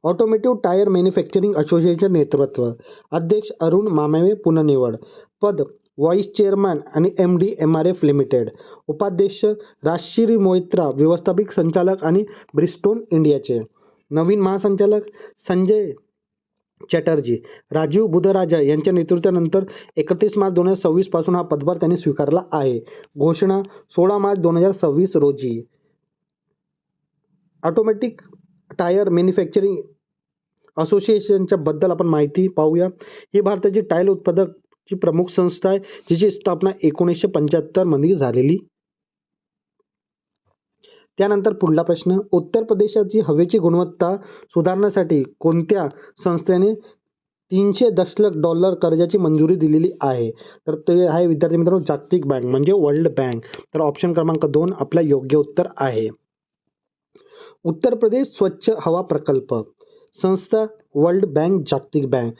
S1: ऑटोमोटिव्ह टायर मॅन्युफॅक्चरिंग असोसिएशन नेतृत्व, अध्यक्ष अरुण मामेवे पुन्हा निवड, पद व्हाईस चेअरमॅन आणि MD MRF लिमिटेड, उपाध्यक्ष राजश्री मोहित्रा व्यवस्थापक संचालक आणि ब्रिस्टोन इंडियाचे, नवीन महासंचालक संजय चॅटर्जी. राजीव बुधराजा यांच्या नेतृत्वानंतर 31 मार्च 2026 पासून हा पदभार त्यांनी स्वीकारला आहे. घोषणा 16 मार्च 2026 रोजी. ऑटोमॅटिक टायर मॅन्युफॅक्चरिंग असोसिएशनच्या बद्दल आपण माहिती पाहूया. ही भारताची टायर उत्पादकची प्रमुख संस्था आहे, जिची स्थापना 1975 मध्ये झालेली. त्यानंतर पुढला प्रश्न, उत्तर प्रदेशाची हवेची गुणवत्ता सुधारण्यासाठी कोणत्या संस्थेने $300 दशलक्ष कर्जाची मंजुरी दिलेली आहे? तर ते आहे विद्यार्थी मित्रांनो जागतिक बँक म्हणजे वर्ल्ड बँक. तर ऑप्शन क्रमांक 2 आपला योग्य उत्तर आहे. उत्तर प्रदेश स्वच्छ हवा प्रकल्प संस्था वर्ल्ड बँक जागतिक बँक,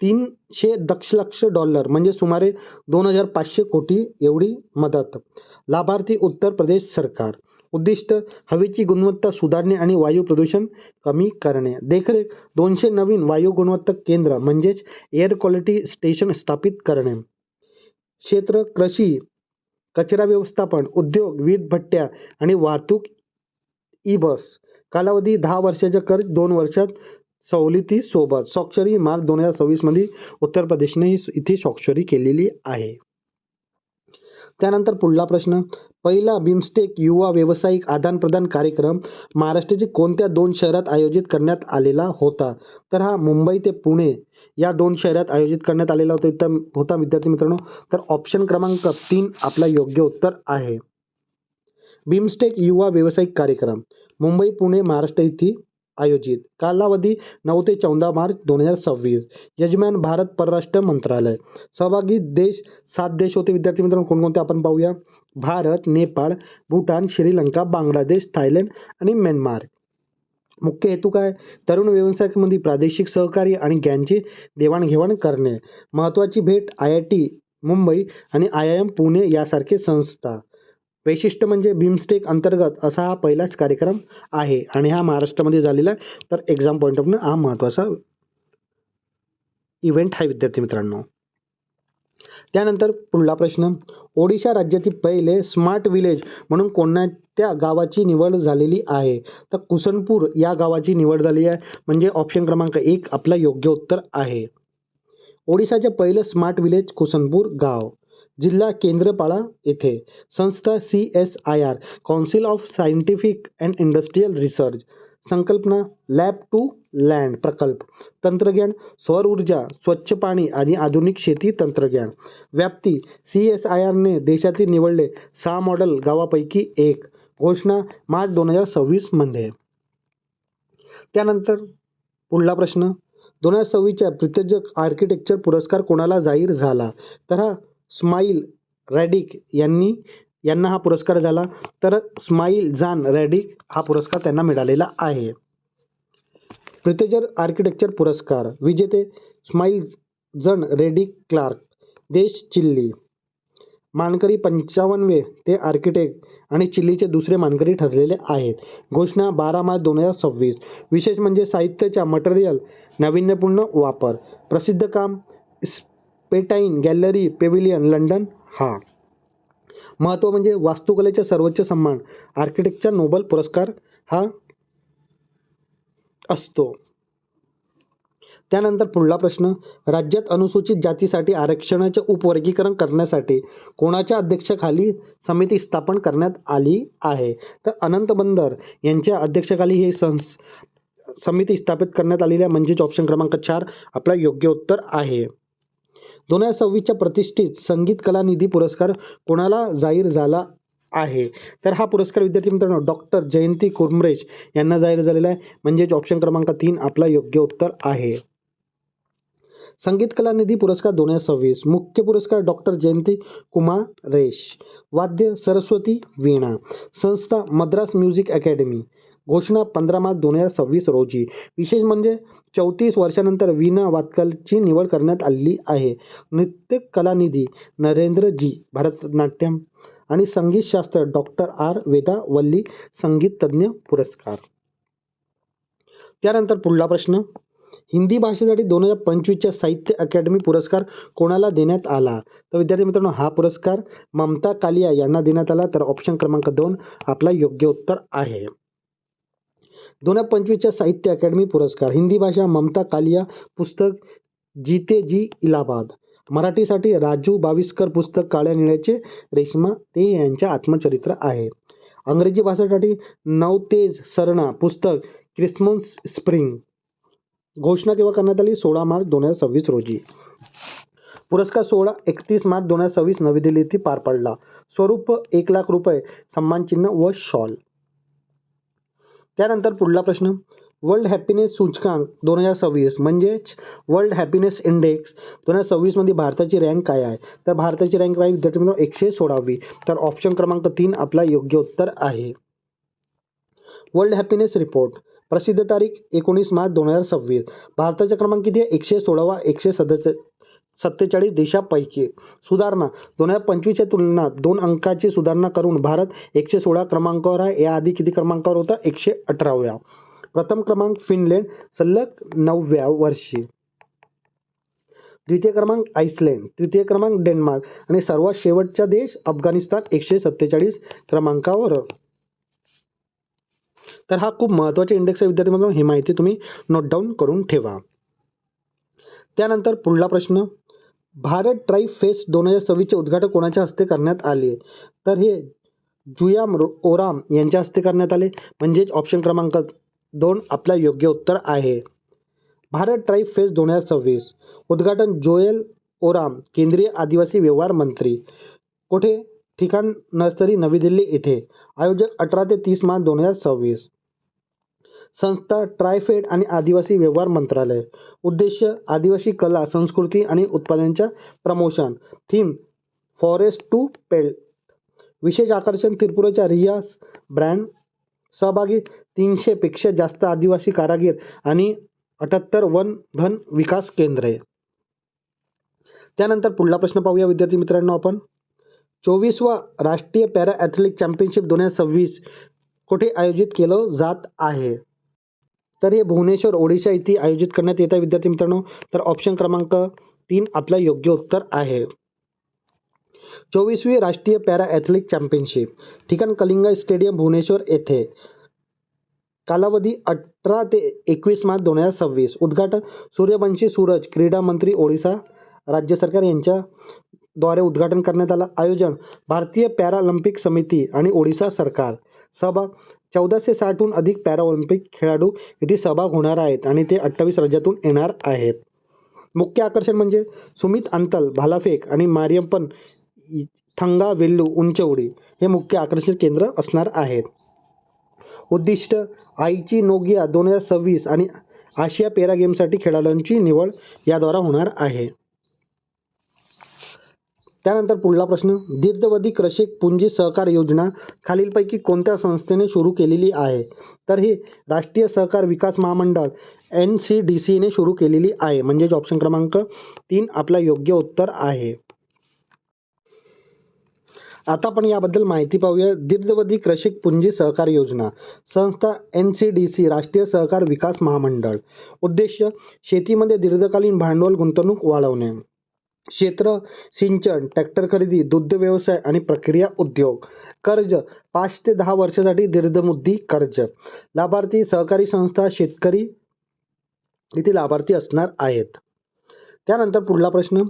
S1: $300 दशलक्ष म्हणजे सुमारे 2500 कोटी एवढी मदत. लाभार्थी उत्तर प्रदेश सरकार. उद्दिष्ट हवेची गुणवत्ता सुधारणे आणि वायू प्रदूषण कमी करणे. देखरेख 200 नवीन वायू गुणवत्ता केंद्र म्हणजेच एअर क्वालिटी स्टेशन स्थापित करणे. क्षेत्र कृषी, कचरा व्यवस्थापन, उद्योग, वीज भट्ट्या आणि वाहतूक, ई-बस. कालावधी 10 वर्षाचा कर्ज 2 वर्षात सवलतीसोबत. स्वाक्षरी मार्च 2026 मध्ये उत्तर प्रदेशने इथे स्वाक्षरी केलेली आहे. त्यानंतर पुढला प्रश्न, पहिला बिमस्टेक युवा व्यावसायिक आदान प्रदान कार्यक्रम महाराष्ट्राच्या कोणत्या 2 शहरात आयोजित करण्यात आलेला होता? तर हा मुंबई ते पुणे या 2 शहरात आयोजित करण्यात आलेला होता विद्यार्थी मित्रांनो. तर ऑप्शन क्रमांक 3 आपला योग्य उत्तर आहे. बिमस्टेक युवा व्यावसायिक कार्यक्रम मुंबई पुणे महाराष्ट्र येथे आयोजित. कालावधी 9 ते 14 मार्च 2026. यजमान भारत परराष्ट्र मंत्रालय. सहभागी देश 7 देश होते विद्यार्थी मित्रांनो. कोणकोणते आपण पाहूया. भारत, नेपाळ, भूटान, श्रीलंका, बांगलादेश, थायलंड आणि म्यानमार. मुख्य हेतू काय? तरुण व्यवसायामध्ये प्रादेशिक सहकार्य आणि ज्ञानाची देवाणघेवाण करणे. महत्त्वाची भेट IIT मुंबई आणि IIM पुणे यासारखे संस्था. वैशिष्ट्य म्हणजे बिमस्टेक अंतर्गत असा हा पहिलाच कार्यक्रम आहे आणि हा महाराष्ट्रामध्ये झालेला आहे. तर एक्झाम पॉईंट ऑफ व्ह्यू हा महत्त्वाचा इव्हेंट आहे विद्यार्थी मित्रांनो. त्यानंतर पुढला प्रश्न, ओडिशा राज्यातील पहिले स्मार्ट विलेज म्हणून कोणत्या गावाची निवड झालेली आहे? तर कुसनपूर या गावाची निवड झाली आहे, म्हणजे ऑप्शन क्रमांक 1 आपला योग्य उत्तर आहे. ओडिशाचे पहिलं स्मार्ट विलेज कुसनपूर गाव. जिल्हा केंद्रपाडा येथे. संस्था CSIR council of scientific and industrial research. संकल्पना लॅब टू लँड प्रकल्प. तंत्रज्ञान सौर ऊर्जा, स्वच्छ पाणी आणि आधुनिक शेती तंत्रज्ञान. व्याप्ती CSIRने देशातील निवडले 6 मॉडेल गावापैकी एक. घोषणा मार्च 2026 मध्ये. त्यानंतर पुढला प्रश्न, 2026च्या प्रित्यजक आर्किटेक्चर पुरस्कार कोणाला जाहीर झाला? तर हा स्माईल रॅडिक यांना हा पुरस्कार झाला. तर स्माईल जान रॅडिक हा पुरस्कार त्यांना मिळालेला आहे. प्रित्यजर आर्किटेक्चर पुरस्कार विजेते स्माईल जन रॅडिक क्लार्क, देश चिली. मानकरी 55वे ते आर्किटेक्ट आणि चिलीचे दुसरे मानकरी ठरलेले आहेत. घोषणा 12 मार्च 2026. विशेष म्हणजे साहित्याच्या मटेरियल नाविन्यपूर्ण वापर. प्रसिद्ध काम स्पेटाईन गॅलरी पेव्हिलियन लंडन. हा महत्त्व म्हणजे वास्तुकलेचा सर्वोच्च सन्मान आर्किटेक्टचा नोबेल पुरस्कार हा असतो. त्यानंतर पुढला प्रश्न, राज्यात अनुसूचित जातीसाठी आरक्षणाचे उपवर्गीकरण करण्यासाठी कोणाच्या अध्यक्षतेखाली समिती स्थापन करण्यात आली आहे? तर अनंत बंदर यांच्या अध्यक्षतेखाली ही समिती स्थापित करण्यात आलेली आहे, म्हणजेच ऑप्शन क्रमांक 4 आपला योग्य उत्तर आहे. 2026च्या प्रतिष्ठित संगीत कला निधी पुरस्कार कोणाला जाहीर झाला आहे? तर हा पुरस्कार विद्यार्थी मित्रांनो डॉक्टर जयंती कुमरेश यांना जाहीर झालेला आहे, म्हणजेच ऑप्शन क्रमांक 3 आपला योग्य उत्तर आहे. संगीत कला निधी पुरस्कार 2026, मुख्य पुरस्कार डॉक्टर जयंती कुमारेश, वाद्य सरस्वती वीणा, संस्था मद्रास म्युझिक अकॅडमी. घोषणा 15 मार्च 2026 रोजी. विशेष म्हणजे 34 वर्षानंतर वीणा वादकाची निवड करण्यात आलेली आहे. नृत्य कला निधी नरेंद्र जी भरतनाट्यम आणि संगीतशास्त्र डॉक्टर आर वेदा वल्ली संगीत तज्ञ पुरस्कार. त्यानंतर पुढला प्रश्न, हिंदी भाषेसाठी 2025च्या साहित्य अकादमी पुरस्कार कोणाला देण्यात आला? तर विद्यार्थी मित्रांनो, हा पुरस्कार ममता कालिया यांना देण्यात आला. तर ऑप्शन क्रमांक 2 आपला योग्य उत्तर आहे. 2025च्या साहित्य अकादमी पुरस्कार हिंदी भाषा ममता कालिया पुस्तक जीते जी इलाहाबाद, मराठीसाठी राजू बाविस्कर पुस्तक काळ्या निळ्याचे रेशमा ते यांचे आत्मचरित्र आहे. अंग्रेजी भाषेसाठी नवतेज सरना पुस्तक क्रिसमस स्प्रिंग. घोषणा केव्हा करण्यात आली? 16 मार्च 2026 रोजी. पुरस्कार सोहळा 31 मार्च 2026 नवी दिल्ली येथे पार पडला. स्वरूप 1 लाख रुपये, सन्मानचिन्ह व शॉल. त्यानंतर पुढला प्रश्न, वर्ल्ड हॅपीनेस सूचकांक 2026 म्हणजेच वर्ल्ड हॅपीनेस इंडेक्स 2026 मध्ये भारताची रँक काय आहे? तर भारताची रँक आहे विद्यार्थी मित्रांनो 116वी. तर ऑप्शन क्रमांक 3 आपला योग्य उत्तर आहे. वर्ल्ड हॅपीनेस रिपोर्ट प्रसिद्ध तारीख 19 मार्च 2026. भारताचा क्रमांक किती आहे? 116वा. 147 देशापैकी. सुधारणा 2025च्या तुलनात 2 अंकाची सुधारणा करून भारत 116 क्रमांकावर आहे. याआधी किती क्रमांकावर होता? 118व्या. प्रथम क्रमांक फिनलँड सलग 9व्या वर्षी. द्वितीय क्रमांक आइसलँड, तृतीय क्रमांक डेन्मार्क आणि सर्वात शेवटचा देश अफगाणिस्तान 147 क्रमांकावर. तर हा खूप महत्त्वाचा इंडेक्स आहे विद्यार्थी मित्रांनो, ही माहिती तुम्ही नोट डाऊन करून ठेवा. त्यानंतर पुढला प्रश्न, भारत ट्राईब फेस्ट 2026चे उद्घाटन कोणाच्या हस्ते करण्यात आले? तर हे जुयाम ओराम यांच्या हस्ते करण्यात आले. म्हणजेच ऑप्शन क्रमांक 2 आपला योग्य उत्तर आहे. भारत ट्राईब फेस्ट 2026 उद्घाटन जोएल ओराम, केंद्रीय आदिवासी व्यवहार मंत्री. कुठे? ठिकाण नर्सरी नवी दिल्ली येथे. आयोजक 18 ते 30 मार्च 2026. संस्था ट्रायफेड आणि आदिवासी व्यवहार मंत्रालय. उद्देश्य आदिवासी कला संस्कृती आणि उत्पादनांच्या promotion. Theme forest to plate. विशेष आकर्षण त्रिपुराच्या रियास ब्रँड. सहभागी 300 पेक्षा जास्त आदिवासी कारागीर आणि 78 वन धन विकास केंद्रे. त्यानंतर पुढला प्रश्न पाहूया विद्यार्थी मित्रांनो आपण. 24वा राष्ट्रीय पॅरा ॲथलेटिक चॅम्पियनशिप 2026 कुठे आयोजित केलं जात आहे? तर हे भुवनेश्वर ओडिशा येथे आयोजित करण्यात येत आहे विद्यार्थी मित्रांनो. तर ऑप्शन क्रमांक 3 आपला योग्य उत्तर आहे. 24वी राष्ट्रीय पॅरा ॲथलेटिक चॅम्पियनशिप ठिकाण कलिंगा स्टेडियम भुवनेश्वर येथे. कालावधी 18 ते 21 मार्च 2026. उद्घाटन सूर्यवंशी सूरज, क्रीडा मंत्री ओडिशा राज्य सरकार यांच्या द्वारे उद्घाटन करण्यात आलं. आयोजन भारतीय पॅरालिम्पिक समिती आणि ओडिशा सरकार. सहभाग 1460हून अधिक पॅराऑलिम्पिक खेळाडू येथे सहभाग होणार आहेत आणि ते 28 राज्यातून येणार आहेत. मुख्य आकर्षण म्हणजे सुमित अंतल भालाफेक आणि मारियप्पन थंगावेल्लू उंच उडी हे मुख्य आकर्षण केंद्र असणार आहेत. उद्दिष्ट आईची नोगिया 2026 आणि आशिया पॅरा गेमसाठी खेळाडूंची निवड याद्वारा होणार आहे. त्यानंतर पुढला प्रश्न, दीर्घावधी कृषी पुंजी सहकार योजना खालीलपैकी कोणत्या संस्थेने सुरू केलेली आहे? तर ही राष्ट्रीय सहकार विकास महामंडळ NCDCने सुरू केलेली आहे. म्हणजेच ऑप्शन क्रमांक 3 आपला योग्य उत्तर आहे. आता आपण याबद्दल माहिती पाहूया. दीर्घावधी कृषी पुंजी सहकार योजना संस्था NCDC राष्ट्रीय सहकार विकास महामंडळ. उद्देश्य शेतीमध्ये दीर्घकालीन भांडवल गुंतवणूक वाढवणे. क्षेत्र सिंचन, ट्रॅक्टर खरेदी, दुग्ध व्यवसाय आणि प्रक्रिया उद्योग. कर्ज 5 ते 10 वर्षासाठी दीर्घमुदती कर्ज. लाभार्थी सहकारी संस्था, शेतकरी इथे लाभार्थी असणार आहेत. त्यानंतर पुढला प्रश्न,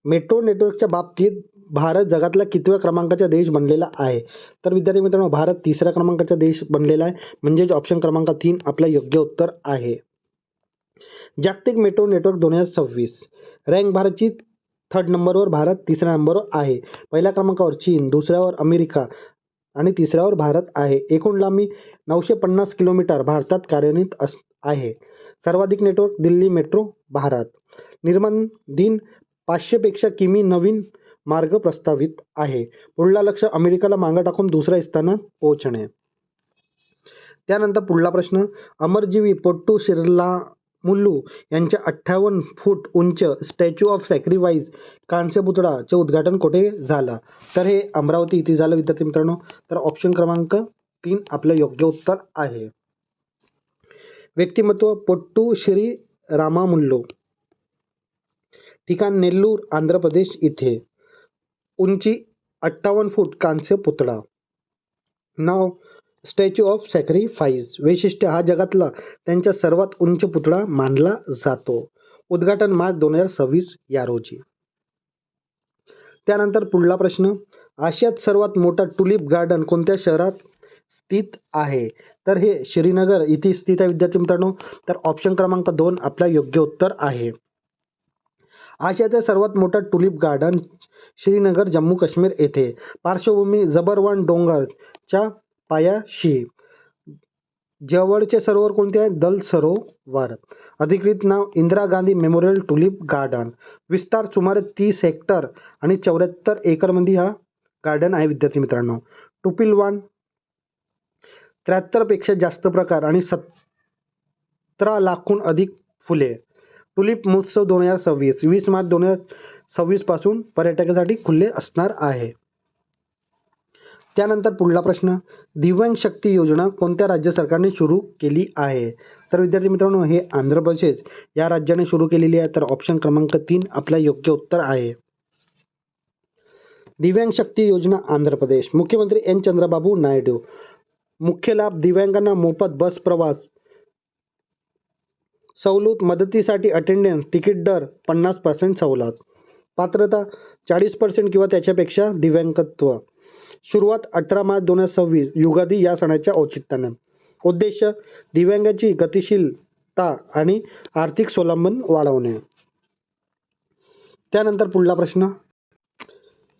S1: मेट्रो नेटवर्कच्या बाबतीत भारत जगातला कितव्या क्रमांकाचा देश बनलेला आहे? तर विद्यार्थी मित्रांनो, भारत 3ऱ्या क्रमांकाचा देश बनलेला आहे. म्हणजेच ऑप्शन क्रमांक 3 आपलं योग्य उत्तर आहे. जागतिक मेट्रो नेटवर्क 2026 रँक भारतची 3rd नंबरवर, भारत 3ऱ्या नंबरवर आहे. पहिल्या क्रमांकावर चीन, दुसऱ्यावर अमेरिका आणि तिसऱ्यावर भारत आहे. एकूण लांबी 950 किलोमीटर भारतात कार्यान्वित आहे. सर्वाधिक नेटवर्क दिल्ली मेट्रो भारत. निर्माण दिन 500पेक्षा किमी नवीन मार्ग प्रस्तावित आहे. पुढला लक्ष अमेरिकेला मागं टाकून दुसऱ्या स्थानात पोहोचणे. त्यानंतर पुढला प्रश्न, अमरजीवी पोट्टू श्रीरामुलू यांच्या 58 फूट उंच स्टॅच्यू ऑफ सॅक्रिफाईस कांस्य पुतळाचे उद्घाटन कुठे झालं? तर हे अमरावती इथे झालं विद्यार्थी मित्रांनो. तर ऑप्शन क्रमांक 3 आपलं योग्य उत्तर आहे. व्यक्तिमत्व पोट्टू श्रीरामामुलू. ठिकाण नेल्लूर आंध्र प्रदेश इथे. उंची 58 फूट कांस्य पुतळा. नाव स्टॅच्यू ऑफ सॅक्रिफाईस. वैशिष्ट्य हा जगातला त्यांचा सर्वात उंच पुतळा मानला जातो. उद्घाटन मार्च 2026 या रोजी. त्यानंतर पुढला प्रश्न, आशियात सर्वात मोठा टुलिप गार्डन कोणत्या शहरात स्थित आहे? तर हे श्रीनगर इथे स्थित आहे विद्यार्थी मित्रांनो. तर ऑप्शन क्रमांक 2 आपला योग्य उत्तर आहे. आशियातील सर्वात मोठा टुलिप गार्डन श्रीनगर जम्मू काश्मीर येथे. पार्श्वभूमी जबरवान डोंगरच्या पायाशी. जवळचे सरोवर कोणते आहे? दल सरोवर. अधिकृत नाव Indira Gandhi memorial tulip garden. विस्तार सुमारे 30 हेक्टर आणि 74 एकरमध्ये हा गार्डन आहे विद्यार्थी मित्रांनो. टुलिपवान 73पेक्षा जास्त प्रकार आणि 17 लाखहून अधिक फुले. टुलिप महोत्सव 2026 20 मार्च 2026 पासून पर्यटकांसाठी खुले असणार आहे. त्यानंतर पुढला प्रश्न, दिव्यांग शक्ती योजना कोणत्या राज्य सरकारने सुरू केली आहे? तर विद्यार्थी मित्रांनो हे आंध्र प्रदेश या राज्याने सुरू केलेली आहे. तर ऑप्शन क्रमांक 3 आपला योग्य उत्तर आहे. दिव्यांग शक्ती योजना आंध्र प्रदेश. मुख्यमंत्री एन चंद्रबाबू नायडू. मुख्य लाभ दिव्यांगांना मोफत बस प्रवास, सवलत, मदतीसाठी अटेंडन्स, तिकीट दर 50% सवलत. पात्रता 40% किंवा त्याच्यापेक्षा दिव्यांगत्व. सुरुवात 18 मार्च 2026 युगादी या सणाच्या औचित्याने. उद्देश दिव्यांगाची गतिशीलता आणि आर्थिक स्वावलंबन वाढवणे. त्यानंतर पुढला प्रश्न,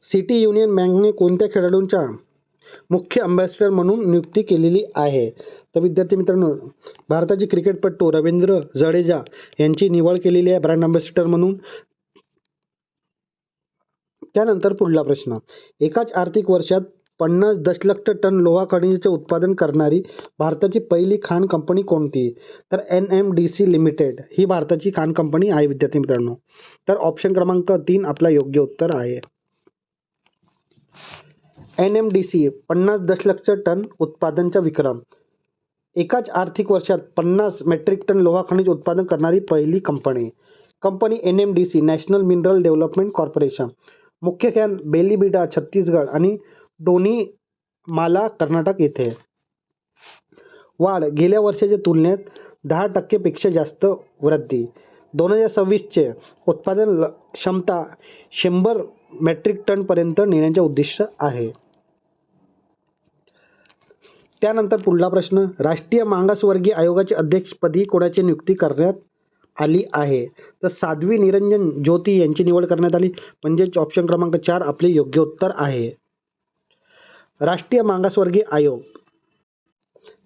S1: सिटी युनियन बँकेने कोणत्या खेळाडूंच्या मुख्य अँबॅसेडर म्हणून नियुक्ती केलेली आहे? तर विद्यार्थी मित्रांनो भारताचे क्रिकेटपटू रवींद्र जडेजा यांची निवड केलेली आहे ब्रँड अँबॅसेडर म्हणून. त्यानंतर पुढला प्रश्न, एकाच आर्थिक वर्षात 50 दशलक्ष टन लोहा खनिजाचे उत्पादन करणारी भारताची पहिली खाण कंपनी कोणती? तर NMDC लिमिटेड ही भारताची खाण कंपनी आहे विद्यार्थी मित्रांनो. तर ऑप्शन क्रमांक 3 आपला योग्य उत्तर आहे. NMDC 50 दशलक्ष टन उत्पादनचा विक्रम. एकाच आर्थिक वर्षात 50 मेट्रिक टन लोहा खनिज उत्पादन करणारी पहिली company. Company NMDC national mineral development corporation. मुख्य कॅन बेलीबीडा छत्तीसगड आणि डोनीमाला कर्नाटक येथे. वाढ गेल्या वर्षाच्या तुलनेत 10% जास्त वृद्धी. 2026चे उत्पादन क्षमता 100 मेट्रिक टनपर्यंत नेण्याचे उद्दिष्ट आहे. त्यानंतर पुढला प्रश्न, राष्ट्रीय मागासवर्गीय आयोगाचे अध्यक्षपदी कोणाची नियुक्ती करण्यात आली आहे? तर साध्वी निरंजन ज्योती यांची निवड करण्यात आली. म्हणजेच ऑप्शन क्रमांक 4 आपले योग्य उत्तर आहे. राष्ट्रीय मागासवर्गीय आयोग.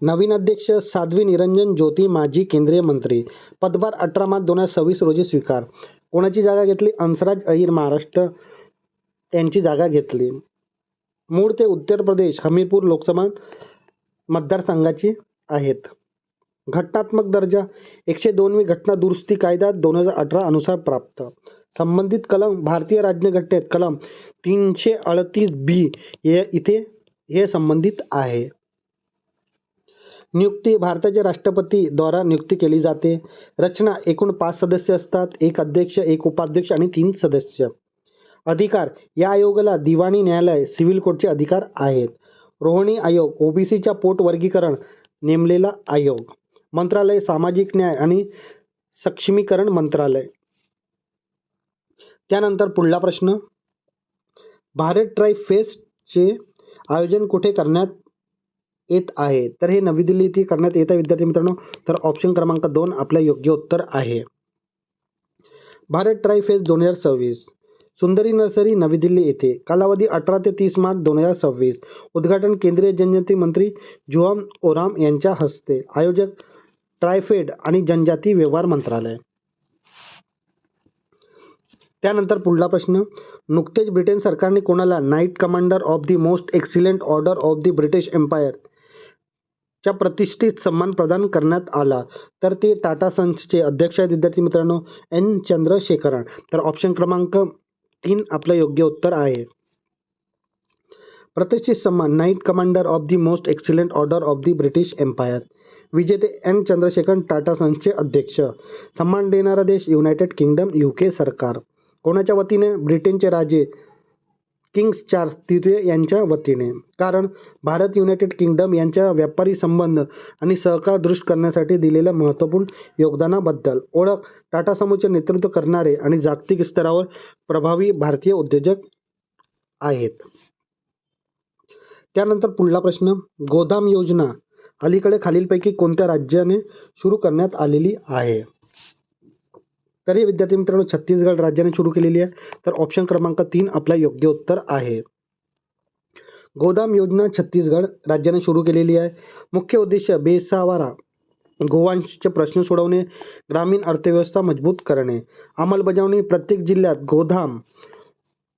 S1: नवीन अध्यक्ष साध्वी निरंजन ज्योती, माजी केंद्रीय मंत्री. पदभार 18 मार्च 2026 रोजी स्वीकार. कोणाची जागा घेतली? हंसराज अहीर महाराष्ट्र यांची जागा घेतली. मूळ ते उत्तर प्रदेश हमीरपूर लोकसभा मतदारसंघाची आहेत. घटनात्मक दर्जा 102वी घटना दुरुस्ती कायदा 2018 अनुसार प्राप्त. संबंधित कलम भारतीय राज्यघटनेत कलम 338B इथे हे संबंधित आहे. नियुक्ती भारताच्या राष्ट्रपती द्वारा नियुक्ती केली जाते. रचना एकूण 5 सदस्य असतात. 1 अध्यक्ष, 1 उपाध्यक्ष आणि 3 सदस्य. अधिकार या आयोगाला दिवाणी न्यायालय, सिव्हिल कोर्टचे अधिकार आहेत. रोहिणी आयोग ओबीसीच्या पोट वर्गीकरण नेमलेला आयोग. मंत्रालय सामाजिक न्याय आणि सक्षमीकरण मंत्रालय. त्यानंतर पुढला प्रश्न, भारत ट्राय फेस्टचे आयोजन कुठे करण्यात येत आहे? तर हे नवी दिल्ली येथे करण्यात येत आहे विद्यार्थी मित्रांनो. तर ऑप्शन क्रमांक 2 आपलं योग्य उत्तर आहे. भारत ट्राय फेस्ट 2026 सुंदरी नर्सरी नवी दिल्ली येथे. कालावधी 18 ते 30 मार्च 2026. उद्घाटन केंद्रीय जनजाती मंत्री जुहान ओराम यांच्या हस्ते. आयोजक ट्रायफेड आणि जनजाती व्यवहार मंत्रालय. त्यानंतर पुढला प्रश्न, नुकतेच ब्रिटन सरकारने कोणाला knight commander of the most excellent order of the British Empire च्या प्रतिष्ठित सन्मान प्रदान करण्यात आला? तर ते टाटा सन्सचे अध्यक्ष आहेत विद्यार्थी मित्रांनो, एन चंद्रशेखरन. तर ऑप्शन क्रमांक 3 आपलं योग्य उत्तर आहे. प्रतिष्ठित सन्मान knight commander of the most excellent order of the British Empire. विजेते एन चंद्रशेखरन, टाटा सन्सचे अध्यक्ष. सन्मान देणारा देश युनायटेड किंगडम, UK सरकार. कोणाच्या वतीने? ब्रिटनचे राजे किंग चार्ल्स तृतीय यांच्या वतीने. कारण भारत युनायटेड किंगडम यांच्या व्यापारी संबंध आणि सहकार दृष्ट करण्यासाठी दिलेल्या महत्त्वपूर्ण योगदानाबद्दल. ओळख, टाटा समूहाचे नेतृत्व करणारे आणि जागतिक स्तरावर प्रभावी भारतीय उद्योजक आहेत. त्यानंतर पुढला प्रश्न, गोदाम योजना अलीकडे खालीलपैकी कोणत्या राज्याने सुरू करण्यात आलेली आहे? तर हे विद्यार्थी मित्रांनो छत्तीसगड राज्याने सुरू केलेली आहे. तर ऑप्शन क्रमांक 3 आपला योग्य उत्तर आहे. गोदाम योजना छत्तीसगड राज्याने सुरू केलेली आहे. मुख्य उद्देश बेसाहारा गोवंशाचे प्रश्न सोडवणे, ग्रामीण अर्थव्यवस्था मजबूत करणे. अंमलबजावणी, प्रत्येक जिल्ह्यात गोदाम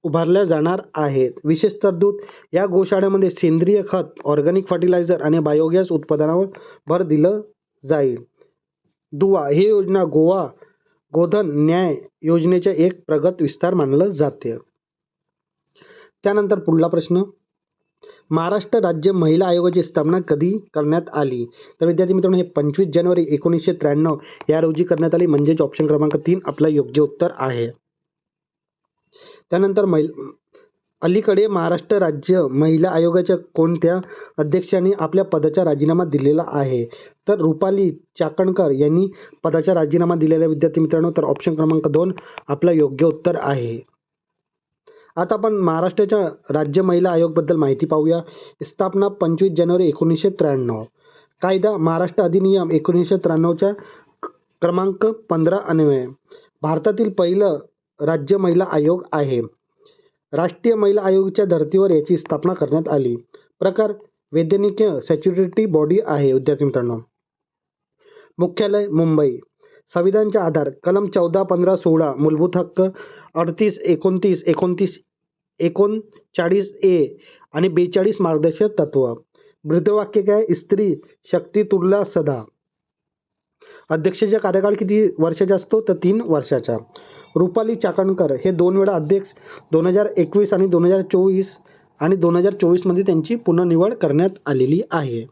S1: उभारल्या जाणार आहेत. विशेष तरतूद, या गोशाळेमध्ये सेंद्रिय खत, ऑर्गॅनिक फर्टिलायझर आणि बायोगॅस उत्पादनावर भर दिलं जाईल. दुवा, ही योजना गोवा गोधन न्याय योजनेचे एक प्रगत विस्तार मानलं जाते. त्यानंतर पुढला प्रश्न, महाराष्ट्र राज्य महिला आयोगाची स्थापना कधी करण्यात आली? तर विद्यार्थी मित्रांनो हे 25 जानेवारी 1993 या रोजी करण्यात आली. म्हणजेच ऑप्शन क्रमांक 3 आपलं योग्य उत्तर आहे. त्यानंतर अलीकडे महाराष्ट्र राज्य महिला आयोगाच्या कोणत्या अध्यक्षांनी आपल्या पदाचा राजीनामा दिलेला आहे? तर रुपाली चाकणकर यांनी पदाचा राजीनामा दिलेला विद्यार्थी मित्रांनो. तर ऑप्शन क्रमांक 2 आपलं योग्य उत्तर आहे. आता आपण महाराष्ट्राच्या राज्य महिला आयोगबद्दल माहिती पाहूया. स्थापना 25 जानेवारी 1993. कायदा महाराष्ट्र अधिनियम 1993च्या क्रमांक 15 अन्वये भारतातील पहिलं राज्य महिला आयोग आहे. राष्ट्रीय महिला आयोगाच्या धर्तीवर याची स्थापना करण्यात आली. प्रकार वैधानिक स्टॅच्युटरी बॉडी आहे विद्यार्थी मित्रांनो. मुख्यालय मुंबई. संविधानाचा आधार कलम 14, 15, 16 मूलभूत हक्क 38, 29, 39A आणि 42 मार्गदर्शक तत्व. ब्रीदवाक्य काय? स्त्री शक्ती तुल्य सदा. अध्यक्षाचा कार्यकाळ किती वर्षाचा असतो? तर 3 वर्षाचा. रुपाली चाकणकर हे 2 वेळा अध्यक्ष 2021 आणि 2024 आणि 2024 मध्ये त्यांची पुनर्निवड करण्यात आलेली आहे.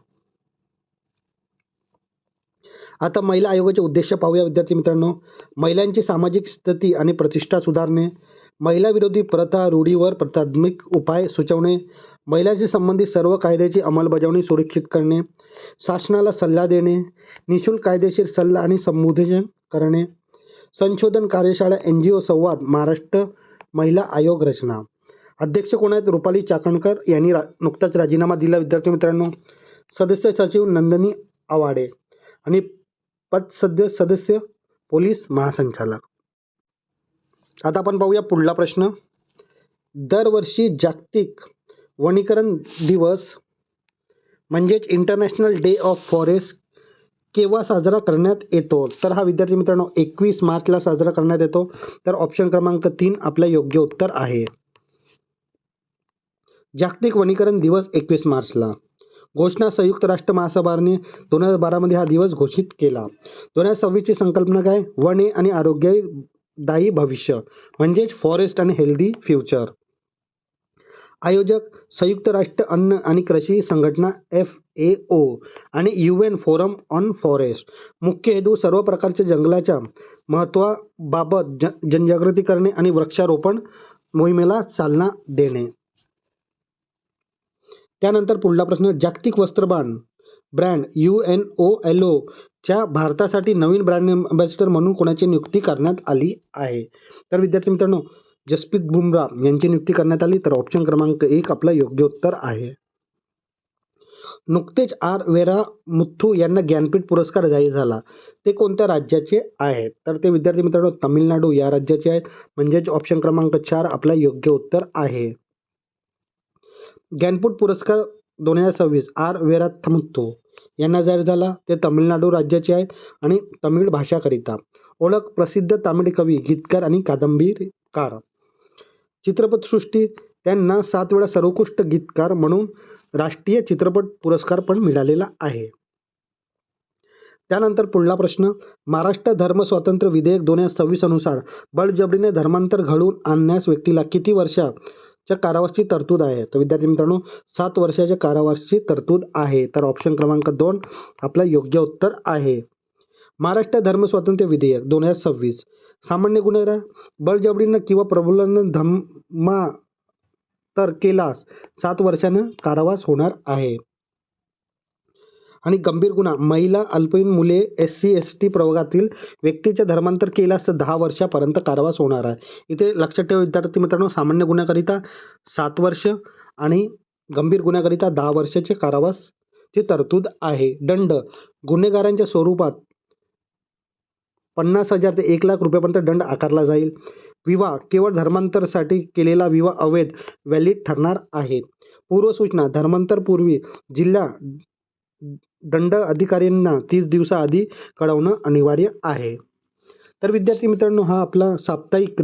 S1: आता महिला आयोगाचे उद्देश पाहूया विद्यार्थी मित्रांनो. महिलांची सामाजिक स्थिती आणि प्रतिष्ठा सुधारणे, महिला विरोधी प्रथा रूढीवर प्राथमिक उपाय सुचवणे, महिलांशी संबंधित सर्व कायद्याची अंमलबजावणी सुरक्षित करणे, शासनाला सल्ला देणे, निशुल्क कायदेशीर सल्ला आणि संबोधन करणे, संशोधन कार्यशाळा, NGO संवाद. महाराष्ट्र महिला आयोग रचना. अध्यक्ष कोण आहेत? रुपाली चाकणकर यांनी नुकताच राजीनामा दिला विद्यार्थी मित्रांनो. सदस्य सचिव नंदिनी आवाडे आणि सदस्य पोलीस महासंचालक. आता आपण पाहूया पुढला प्रश्न. दरवर्षी जागतिक वनीकरण दिवस म्हणजेच इंटरनॅशनल डे ऑफ फॉरेस्ट केव्हा साजरा करण्यात येतो? तर हा विद्यार्थी मित्रांनो 21 मार्चला साजरा करण्यात येतो. तर ऑप्शन क्रमांक 3 आपलं योग्य उत्तर आहे. जागतिक वनीकरण दिवस 21 मार्चला. घोषणा संयुक्त राष्ट्र महासभाने 2012 मध्ये हा दिवस घोषित केला. 2026 ची संकल्पना काय? वने आणि आरोग्यदायी भविष्य म्हणजेच फॉरेस्ट आणि हेल्दी फ्युचर. आयोजक संयुक्त राष्ट्र अन्न आणि कृषी संघटना FAO आणि UN फोरम ऑन फॉरेस्ट. मुख्य हेतू सर्व प्रकारच्या जंगलाच्या महत्त्वाबाबत जनजागृती करणे आणि वृक्षारोपण मोहिमेला चालना देणे. त्यानंतर पुढला प्रश्न, जागतिक वस्त्रबाण ब्रँड UNOLO च्या भारतासाठी नवीन ब्रँड अँबॅसिडर म्हणून कोणाची नियुक्ती करण्यात आली आहे? तर विद्यार्थी मित्रांनो जसप्रीत बुमराह यांची नियुक्ती करण्यात आली. तर ऑप्शन क्रमांक 1 आपलं योग्य उत्तर आहे. नुकतेच वेरामुथ्थू यांना ज्ञानपीठ पुरस्कार जाहीर झाला. ते कोणत्या राज्याचे आहेत? तर ते विद्यार्थी मित्रांनो तामिळनाडू या राज्याचे आहेत. म्हणजेच ऑप्शन क्रमांक 4 आपलं योग्य उत्तर आहे. ज्ञानपीठ पुरस्कार 2026 वेरामुथ्थू यांना जाहीर झाला. ते तामिळनाडू राज्याचे आहेत आणि तमिळ भाषाकरिता. ओळख प्रसिद्ध तामिळ कवी, गीतकार आणि कादंबरीकार. चित्रपटसृष्टी त्यांना 7 वेळा सर्वोत्कृष्ट गीतकार म्हणून राष्ट्रीय चित्रपट पुरस्कार पण मिळालेला आहे. त्यानंतर पुढला प्रश्न, महाराष्ट्र धर्म स्वातंत्र्य विधेयक 2026 अनुसार बळजबरीने धर्मांतर घडवून आणण्यास व्यक्तीला किती वर्षाच्या कारावासाची तरतूद आहे? तर विद्यार्थी मित्रांनो 7 वर्षाच्या कारावासाची तरतूद आहे. तर ऑप्शन क्रमांक 2 आपलं योग्य उत्तर आहे. महाराष्ट्र धर्म स्वातंत्र्य विधेयक 2026 सामान्य गुन्हेगार बळजबरीनं किंवा प्रबोधनानं धर्मांतर केल्यास 7 वर्षांनं कारावास होणार आहे. आणि गंभीर गुन्हा महिला, अल्पवयीन मुले, SC/ST प्रवर्गातील व्यक्तीचे धर्मांतर केल्यास 10 वर्षापर्यंत कारावास होणार आहे. इथे लक्षात ठेवा विद्यार्थी मित्रांनो, सामान्य गुन्ह्याकरिता 7 वर्ष आणि गंभीर गुन्ह्याकरिता 10 वर्षाचे कारावासची तरतूद आहे. दंड गुन्हेगारांच्या स्वरूपात 50,000 ते 1,00,000 रुपयापर्यंत दंड आकारला जाईल. विवाह केवळ धर्मांतरासाठी केलेला विवाह अवैध व्हॅलिड ठरणार आहे. पूर्वसूचना धर्मांतरापूर्वी जिल्हा दंड अधिकाऱ्यांना 30 दिवसाआधी कळवणं अनिवार्य आहे. तर विद्यार्थी मित्रांनो हा आपला साप्ताहिक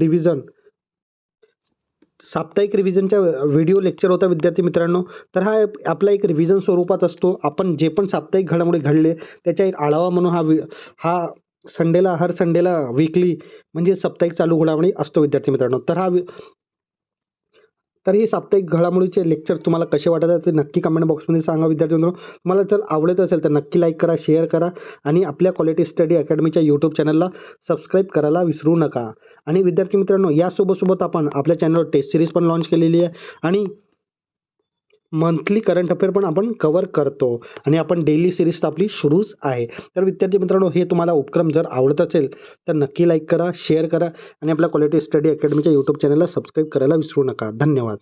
S1: रिव्हिजनचा व्हिडिओ लेक्चर होता विद्यार्थी मित्रांनो. तर हा आपला एक रिव्हिजन स्वरूपात असतो. आपण जे पण साप्ताहिक घडामोडी घडले त्याचा एक आढावा म्हणून हा हर संडेला वीकली म्हणजे साप्ताहिक चालू घडामोडी असतो विद्यार्थी मित्रांनो. तर ही साप्ताहिक घडामोडीचे लेक्चर तुम्हाला कसे वाटत आहे ते नक्की कमेंट बॉक्समध्ये सांगा विद्यार्थी मित्रांनो. तुम्हाला जर आवडत असेल तर नक्की लाईक करा, शेअर करा आणि आपल्या क्वालिटी स्टडी अकॅडमीच्या यूट्यूब चॅनलला सबस्क्राईब करायला विसरू नका. आणि विद्यार्थी मित्रांनो यासोबत आपण आपल्या चॅनलवर टेस्ट सिरीज पण लॉन्च केलेली आहे आणि मंथली करंट अफेअर पण आपण कव्हर करतो आणि आपण डेली सिरीज आपली सुरूच आहे. तर विद्यार्थी मित्रांनो हे तुम्हाला उपक्रम जर आवडत असेल तर नक्की लाईक करा, शेअर करा आणि आपल्या क्वालिटी स्टडी अकॅडमीच्या यूट्यूब चॅनलला सबस्क्राईब करायला विसरू नका. धन्यवाद.